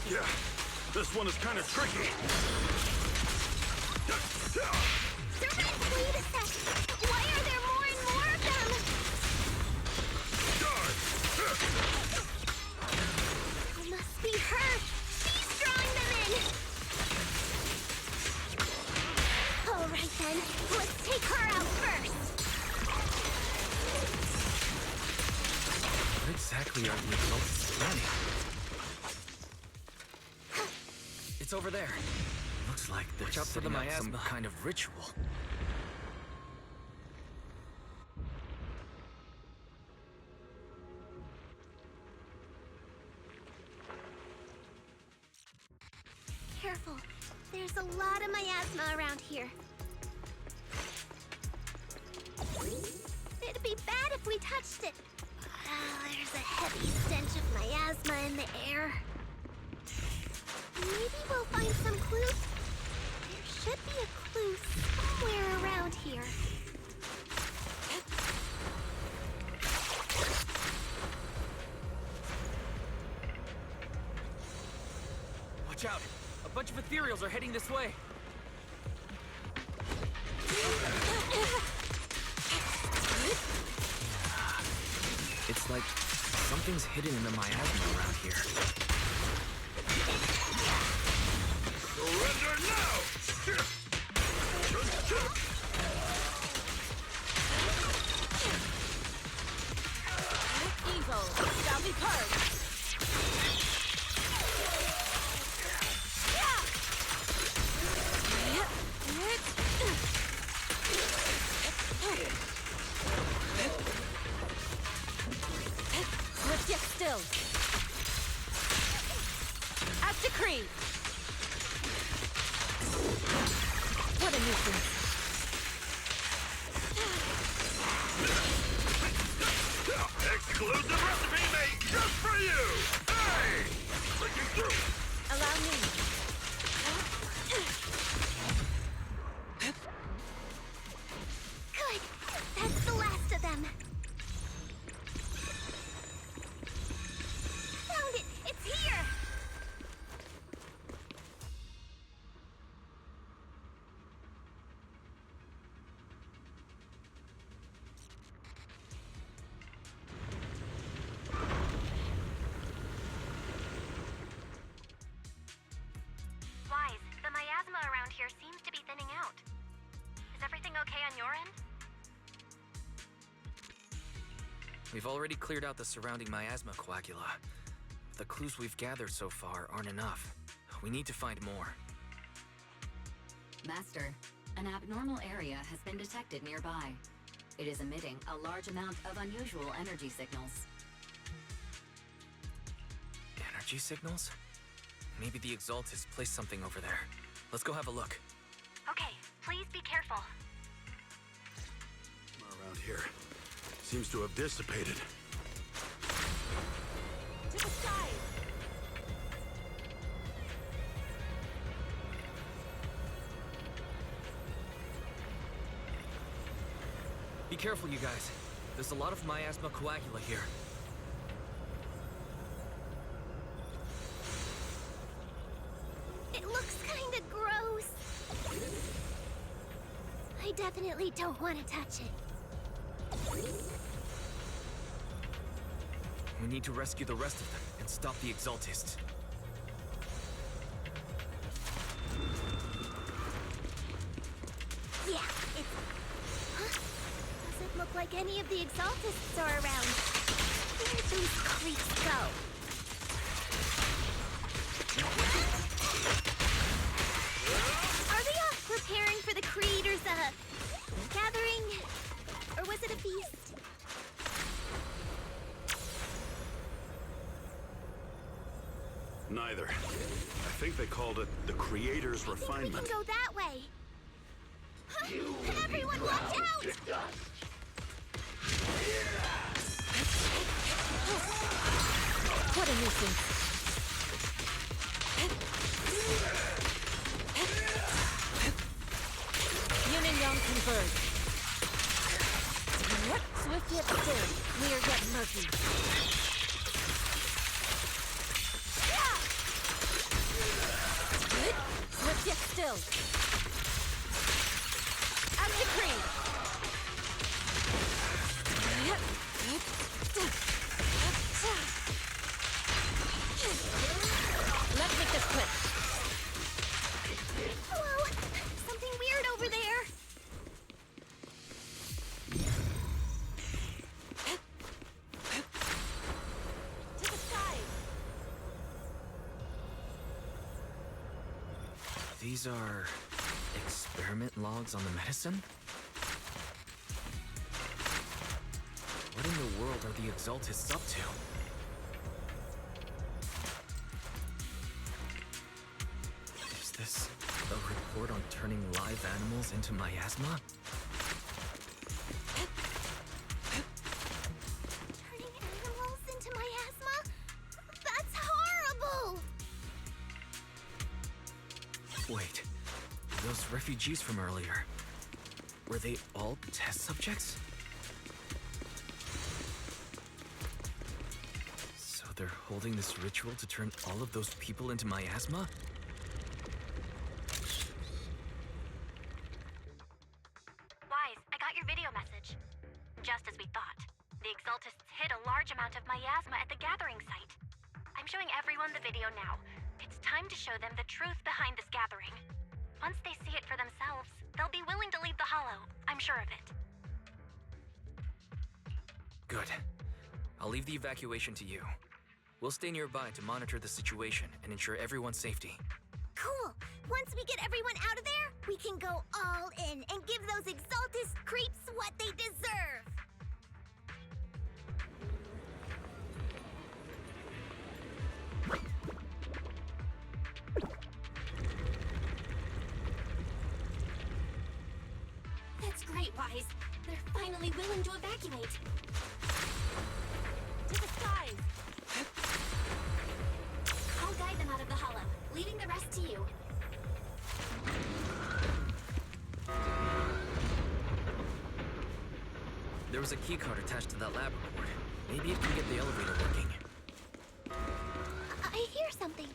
Yeah, this one is kind of tricky. Wait a sec. Why are there more and more of them? It must be her. She's drawing them in. All right then, let's take her out first. What exactly are the Exaltists planning? It's over there. Looks like they're Watch out for the setting up some miasma. kind of ritual. Careful. There's a lot of miasma around here. It'd be bad if we touched it. There's a heavy stench of miasma in the air. Maybe we'll find some clues. There should be a clue somewhere around here. Watch out! A bunch of ethereals are heading this way. It's like something's hidden in the miasma around here. Surrender now! soul shall be purged. Swift yet still. As decreed. What a nuisance. Exclusive recipe made just for you! Hey! Clicking through! Allow me. Good. That's the last of them. Found it! It's here! Wise, the miasma around here seems to be thinning out. Is everything okay on your end? We've already cleared out the surrounding miasma coagula. The clues we've gathered so far aren't enough. We need to find more. Master, an abnormal area has been detected nearby. It is emitting a large amount of unusual energy signals. Energy signals? Maybe the Exaltist placed something over there. Let's go have a look. Okay, please be careful. Around here. Seems to have dissipated. To the side! Be careful, you guys. There's a lot of miasma coagula here. It looks kinda gross. I definitely don't want to touch it. We need to rescue the rest of them and stop the Exaltists. Yeah, it's... Huh? Doesn't look like any of the Exaltists are around. Where'd those creeps go? Are they off preparing for the Creator's, gathering? Or was it a feast? Neither. I think they called it the Creator's We Refinement. can go that way. Everyone watch out! What a nuisance. Yin and Yang converge. Swift yet still, clear yet murky. Swift yet still. As decreed. Let's make this quick. Hello? Something weird over there. To the side. These are... experiment logs on the medicine? What in the world are the Exaltists up to? Is this a report on turning live animals into miasma? Turning animals into miasma? That's horrible! Wait, those refugees from earlier, were they all test subjects? So they're holding this ritual to turn all of those people into miasma? Wise, I got your video message. Just as we thought. The Exaltists hid a large amount of miasma at the gathering site. I'm showing everyone the video now. It's time to show them the truth behind this gathering. Once they see it for themselves, they'll be willing to leave the Hollow. I'm sure of it. Good. I'll leave the evacuation to you. We'll stay nearby to monitor the situation and ensure everyone's safety. Cool! Once we get everyone out of there, we can go all in and give those Exaltist creeps what they deserve! That's great, Wise. They're finally willing to evacuate. To the skies! I'll guide them out of the hollow, leaving the rest to you. There was a keycard attached to that lab report. Maybe it can get the elevator working. I hear something.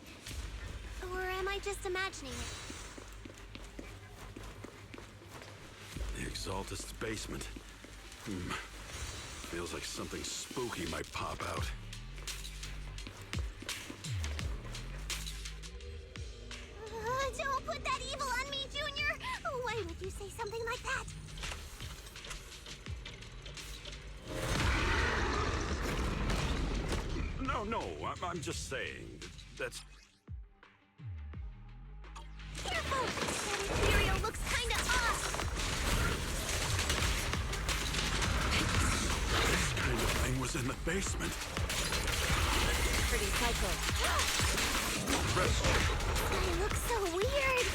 Or am I just imagining it? The Exaltist's basement. Feels like something spooky might pop out. Don't put that evil on me, Junior! Why would you say something like that? No, I'm just saying. That's... Careful! That Imperial looks kinda off! This kind of thing was in the basement. Pretty psycho. Rest. It looks so weird!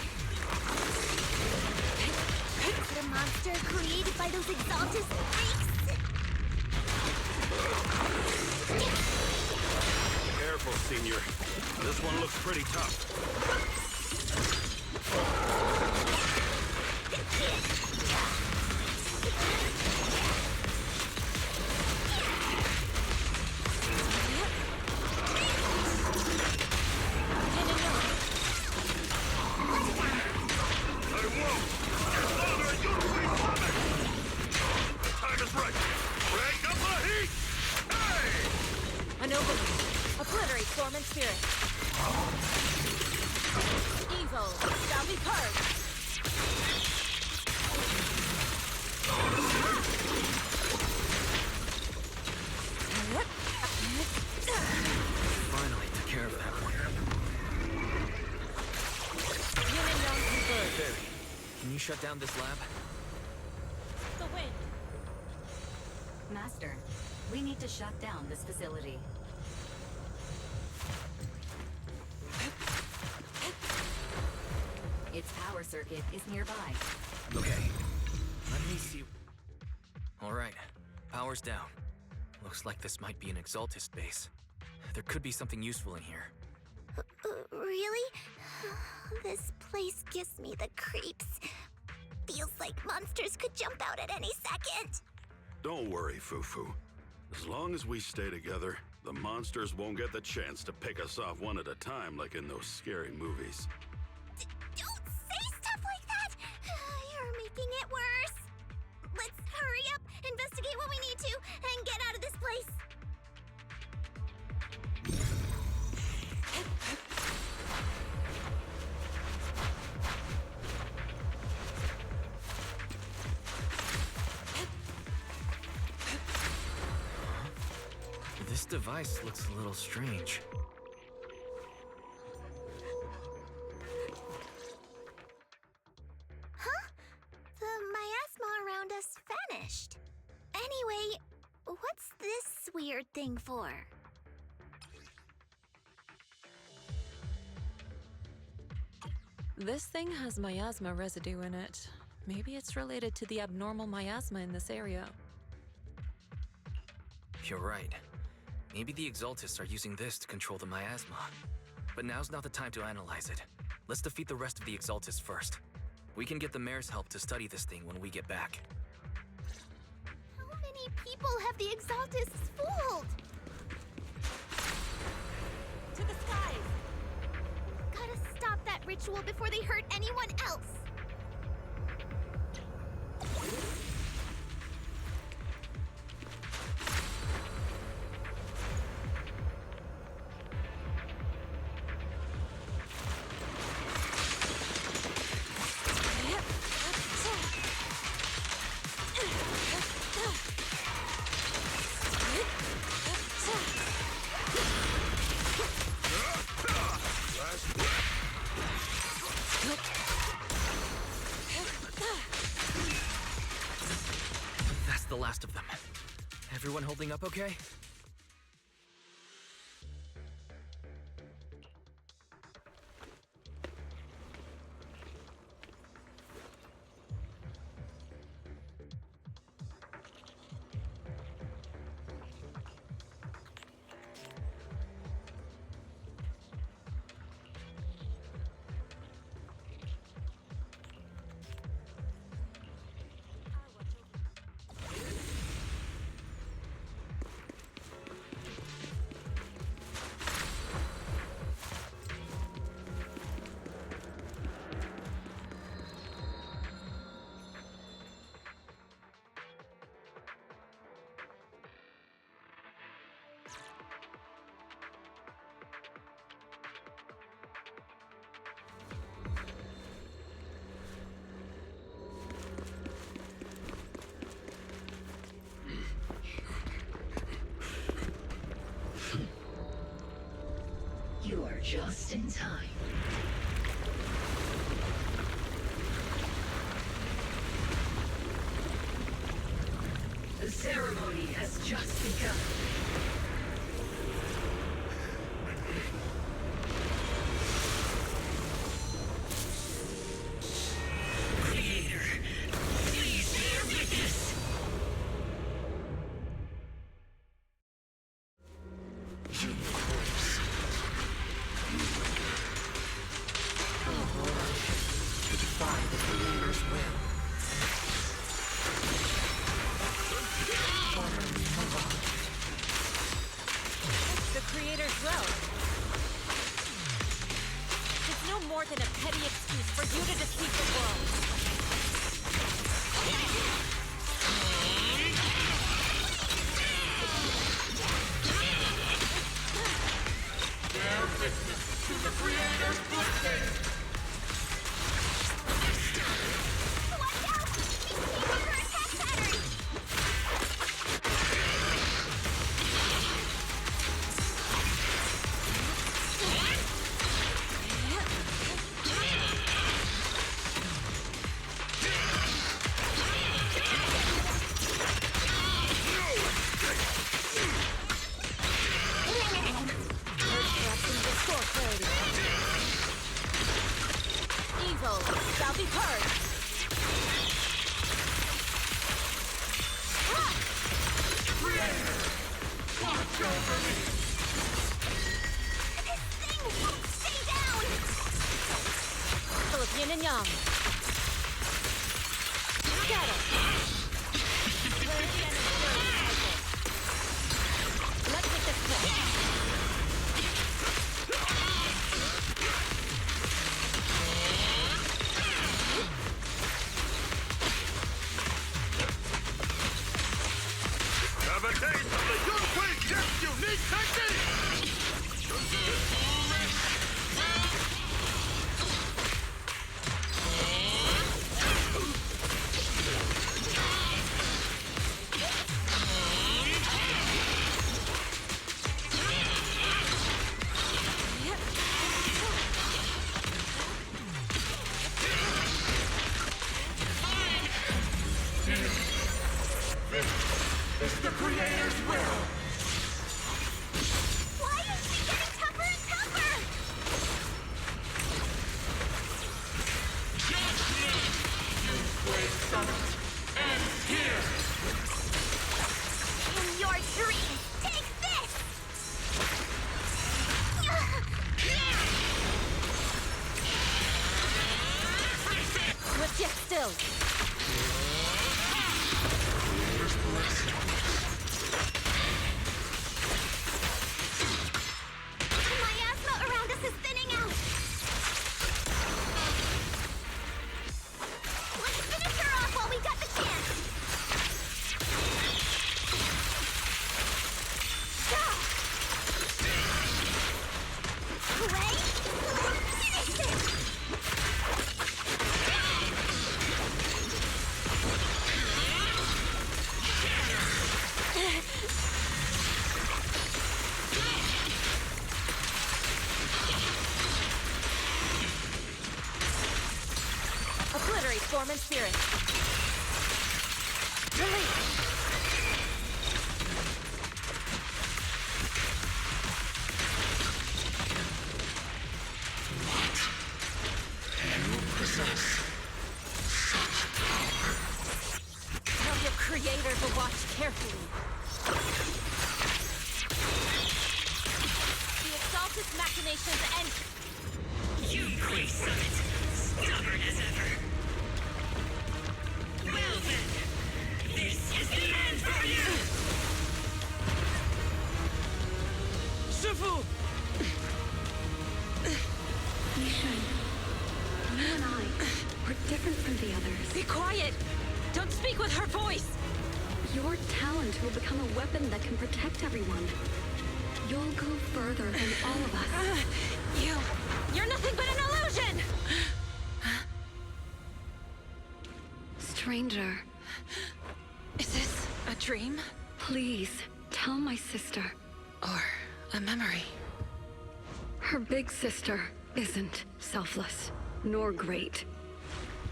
Is it a monster created by those Exaltist freaks? Careful, Senior. This one looks pretty tough. Obliterate form and spirit. Evil shall be purged. Finally took care of that one. Human young converged. Barry, can you shut down this lab? The wind. Master, we need to shut down this facility. Its power circuit is nearby. Okay. Let me see. Alright. Power's down. Looks like this might be an Exaltist base. There could be something useful in here. Really? This place gives me the creeps. Feels like monsters could jump out at any second. Don't worry, Fufu. As long as we stay together, the monsters won't get the chance to pick us off one at a time like in those scary movies. Don't say stuff like that! You're making it worse. Let's hurry up, investigate what we need to, and get out of this place. This device looks a little strange. Huh? The miasma around us vanished. Anyway, what's this weird thing for? This thing has miasma residue in it. Maybe it's related to the abnormal miasma in this area. You're right. Maybe the Exaltists are using this to control the miasma. But now's not the time to analyze it. Let's defeat the rest of the Exaltists first. We can get the mayor's help to study this thing when we get back. How many people have the Exaltists fooled? To the skies! Gotta stop that ritual before they hurt anyone else. Everyone holding up okay? You are just in time. The ceremony has just begun. Creator, please bear witness. The Creator's will. It's no more than a petty excuse for you to defeat the world. Bear witness to the Creator's blessing! Watch out! He's keeping her attack pattern! Evil shall be purged. Watch over me! This thing won't stay down! Philippine and Young. Scatter. Let's get this clear. Have a taste of the Yunhui Jet's unique technique! It's the Creator's will! Why is she getting tougher and tougher? Yunhui Summit ends here! In your dreams, take this! Swift yet still. The miasma around us is thinning out! Let's finish her off while we got the chance! Wait! Finish it! Obliterate form and spirit. Release. creator to watch carefully. The Exaltus machinations end. Yunquei Summit, stubborn as ever. Well then, this is the end for you! Shifu! Yishun, you and I, we're different from the others. Be quiet! Don't speak with her voice! Your talent will become a weapon that can protect everyone. You'll go further than all of us. You're nothing but an illusion! Stranger. Is this a dream? Please, tell my sister. Or a memory? Her big sister isn't selfless, nor great.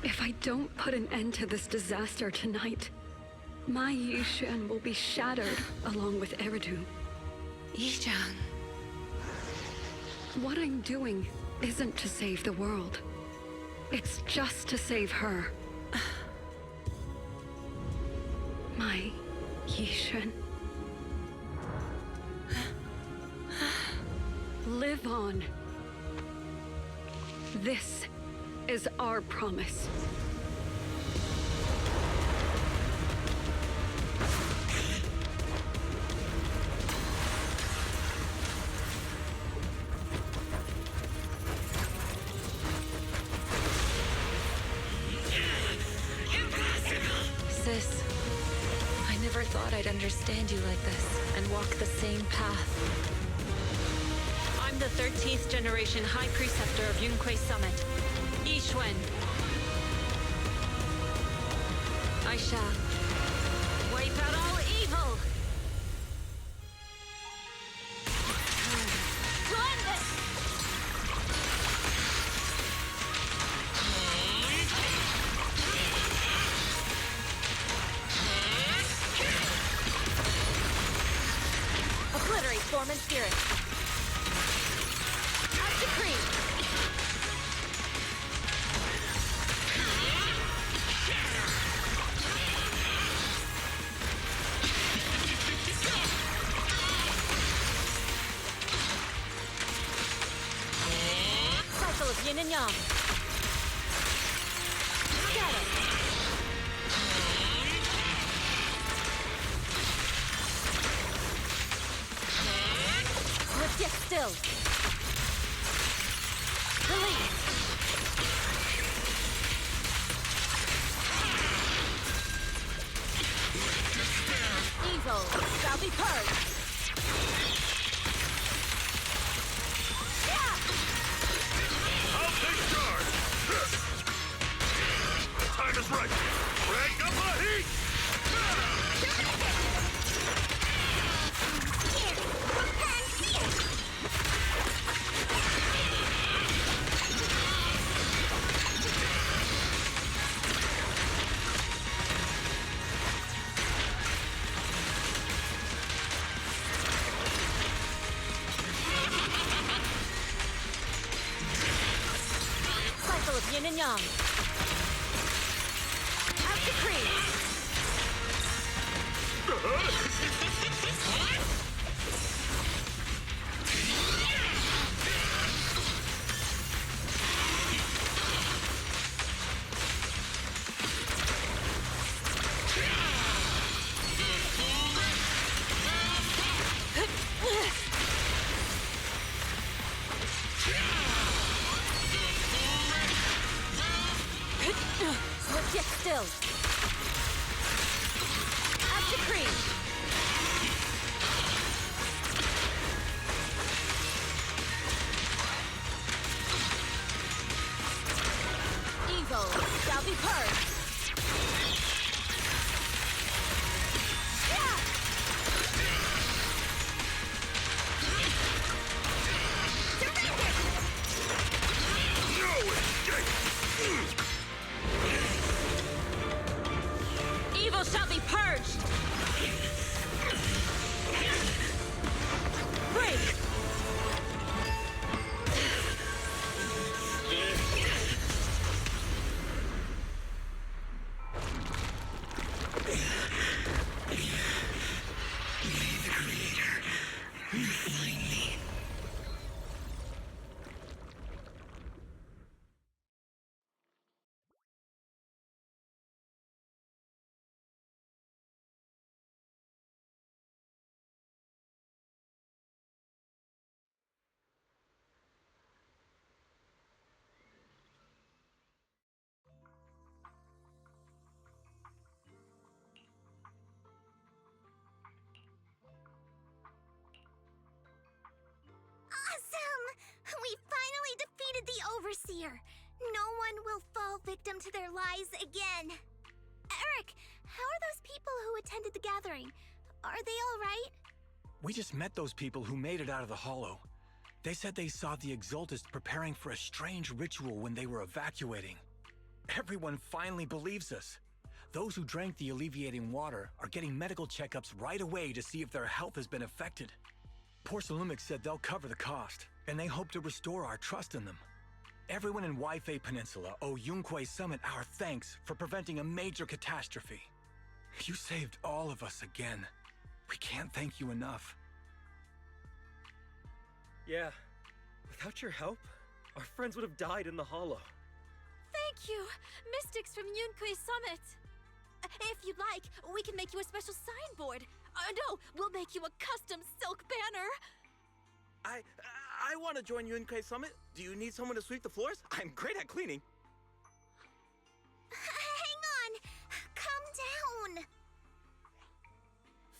If I don't put an end to this disaster tonight, my Yishan will be shattered along with Eridu. Yichang. What I'm doing isn't to save the world. It's just to save her. My Yishan. Live on. This is our promise. Sis, I never thought I'd understand you like this and walk the same path. I'm the 13th generation High Preceptor of Yunquei Summit, Yixuan. I shall wipe out all evil! Obliterate form and spirit. As decreed. Cycle of yin and yang. Scatter. Lift yet still. Release. Evil shall be purged. Yeah! I'll take charge! The time is right! Crank up the heat! Cycle of yin and yang. As decreed. Lift yet still. As decreed. Evil shall be purged. Yeah! No escape! Finally. Awesome! We finally defeated the Overseer. No one will fall victim to their lies again. Eric, how are those people who attended the gathering? Are they all right? We just met those people who made it out of the Hollow. They said they saw the Exaltists preparing for a strange ritual when they were evacuating. Everyone finally believes us. Those who drank the alleviating water are getting medical checkups right away to see if their health has been affected. Porcelumix said they'll cover the cost, and they hope to restore our trust in them. Everyone in Waifei Peninsula owe Yunquei Summit our thanks for preventing a major catastrophe. You saved all of us again. We can't thank you enough. Yeah, without your help, our friends would have died in the Hollow. Thank you, Mystics from Yunquei Summit. If you'd like, we can make you a special signboard. No, we'll make you a custom silk banner. I want to join Yunquei Summit. Do you need someone to sweep the floors? I'm great at cleaning. Hang on! Calm down!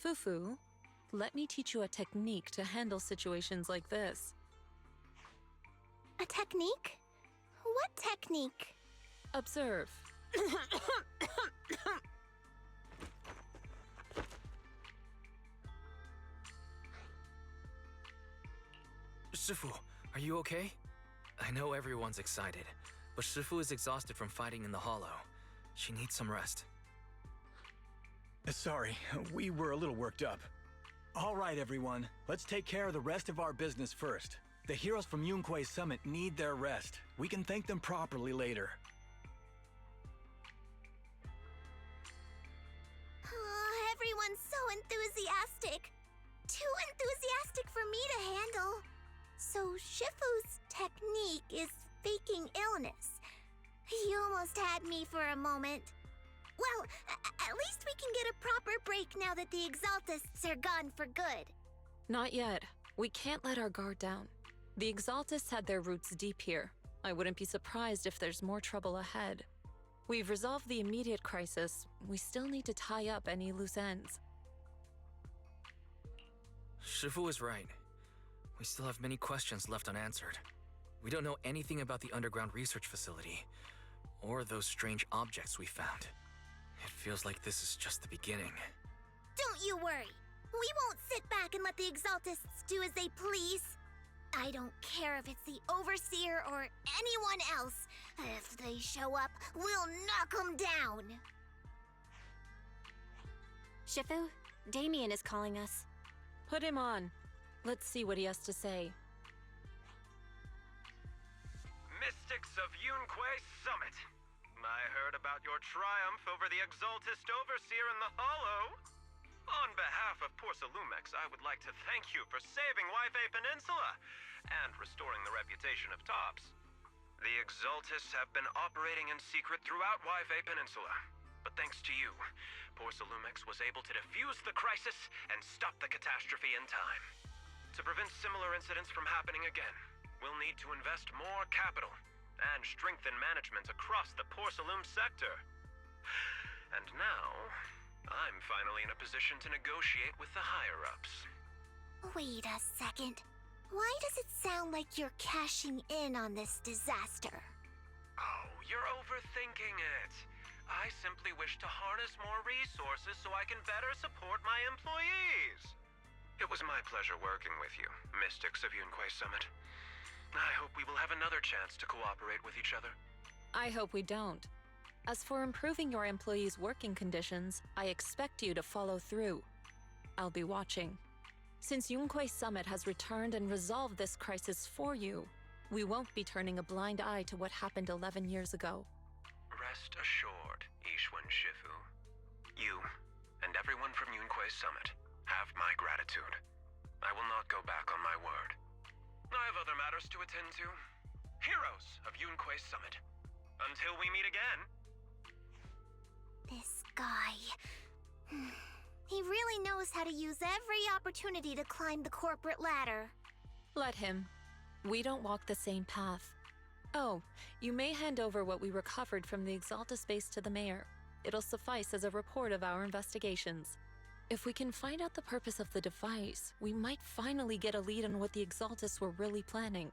Fufu, let me teach you a technique to handle situations like this. A technique? What technique? Observe. Shifu, are you okay? I know everyone's excited, but Shifu is exhausted from fighting in the Hollow. She needs some rest. Sorry, we were a little worked up. All right, everyone. Let's take care of the rest of our business first. The heroes from Yunquei Summit need their rest. We can thank them properly later. Everyone's so enthusiastic. Too enthusiastic for me to handle. So Shifu's technique is faking illness. You almost had me for a moment. Well, at least we can get a proper break now that the Exaltists are gone for good. Not yet. We can't let our guard down. The Exaltists had their roots deep here. I wouldn't be surprised if there's more trouble ahead. We've resolved the immediate crisis. We still need to tie up any loose ends. Shifu is right. We still have many questions left unanswered. We don't know anything about the underground research facility, or those strange objects we found. It feels like this is just the beginning. Don't you worry. We won't sit back and let the Exaltists do as they please. I don't care if it's the Overseer or anyone else. If they show up, we'll knock them down. Shifu, Damien is calling us. Put him on. Let's see what he has to say. Mystics of Yunquei Summit. I heard about your triumph over the Exaltist Overseer in the Hollow. On behalf of Porcelumix, I would like to thank you for saving Waifei Peninsula and restoring the reputation of Tops. The Exaltists have been operating in secret throughout Waifei Peninsula, but thanks to you, Porcelumix was able to defuse the crisis and stop the catastrophe in time. To prevent similar incidents from happening again, we'll need to invest more capital and strengthen management across the Porcelum sector. And now, I'm finally in a position to negotiate with the higher-ups. Wait a second. Why does it sound like you're cashing in on this disaster? Oh, you're overthinking it. I simply wish to harness more resources so I can better support my employees. It was my pleasure working with you, Mystics of Yunquei Summit. I hope we will have another chance to cooperate with each other. I hope we don't. As for improving your employees' working conditions, I expect you to follow through. I'll be watching. Since Yunquei Summit has returned and resolved this crisis for you, we won't be turning a blind eye to what happened 11 years ago. Rest assured, Ishwan Shifu. You and everyone from Yunquei Summit have my gratitude. I will not go back on my word. I have other matters to attend to. Heroes of Yunque's Summit. Until we meet again. This guy. He really knows how to use every opportunity to climb the corporate ladder. Let him. We don't walk the same path. Oh, you may hand over what we recovered from the Exalta space to the mayor. It'll suffice as a report of our investigations. If we can find out the purpose of the device, we might finally get a lead on what the Exaltists were really planning.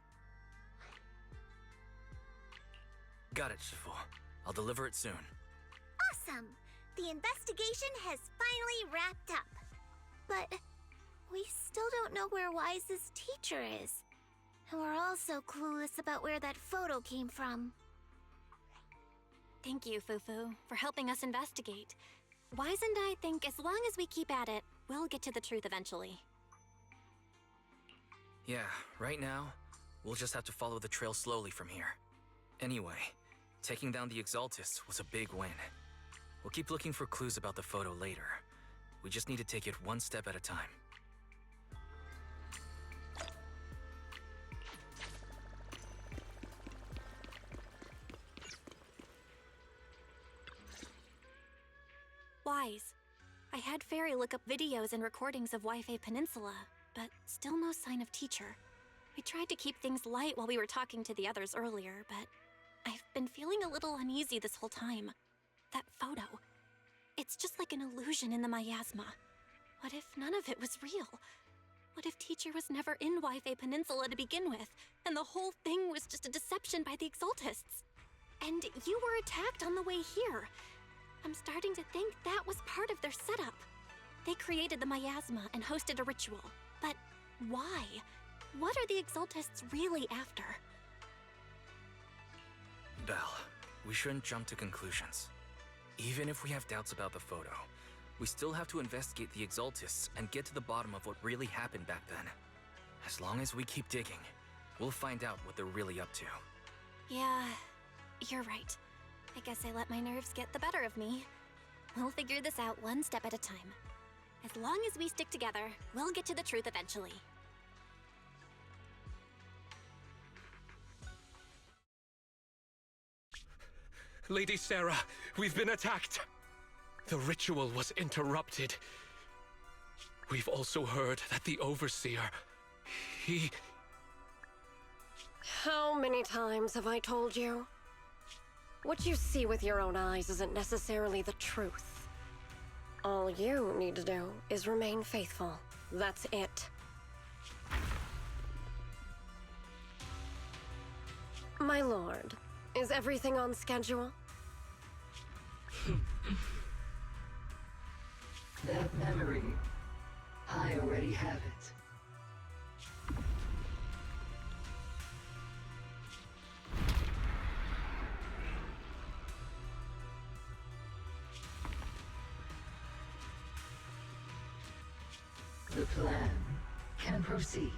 Got it, Shifu. I'll deliver it soon. Awesome! The investigation has finally wrapped up. But we still don't know where Wise's teacher is. And we're also clueless about where that photo came from. Thank you, Fufu, for helping us investigate. Wise and I think as long as we keep at it, we'll get to the truth eventually. Yeah, right now, we'll just have to follow the trail slowly from here. Anyway, taking down the Exaltists was a big win. We'll keep looking for clues about the photo later. We just need to take it one step at a time. Wise. I had Fairy look up videos and recordings of Wi-Fi Peninsula, but still no sign of teacher. We tried to keep things light while we were talking to the others earlier, but I've been feeling a little uneasy this whole time. That photo. It's just like an illusion in the miasma. What if none of it was real? What if teacher was never in Wi-Fi Peninsula to begin with, and the whole thing was just a deception by the Exaltists? And you were attacked on the way here. I'm starting to think that was part of their setup. They created the miasma and hosted a ritual. But why? What are the Exaltists really after? Belle, we shouldn't jump to conclusions. Even if we have doubts about the photo, we still have to investigate the Exaltists and get to the bottom of what really happened back then. As long as we keep digging, we'll find out what they're really up to. Yeah, you're right. I guess I let my nerves get the better of me. We'll figure this out one step at a time. As long as we stick together, we'll get to the truth eventually. Lady Sarah, we've been attacked. The ritual was interrupted. We've also heard that the Overseer, he... How many times have I told you? What you see with your own eyes isn't necessarily the truth. All you need to do is remain faithful. That's it. My lord, is everything on schedule? That memory, I already have it. The plan can proceed.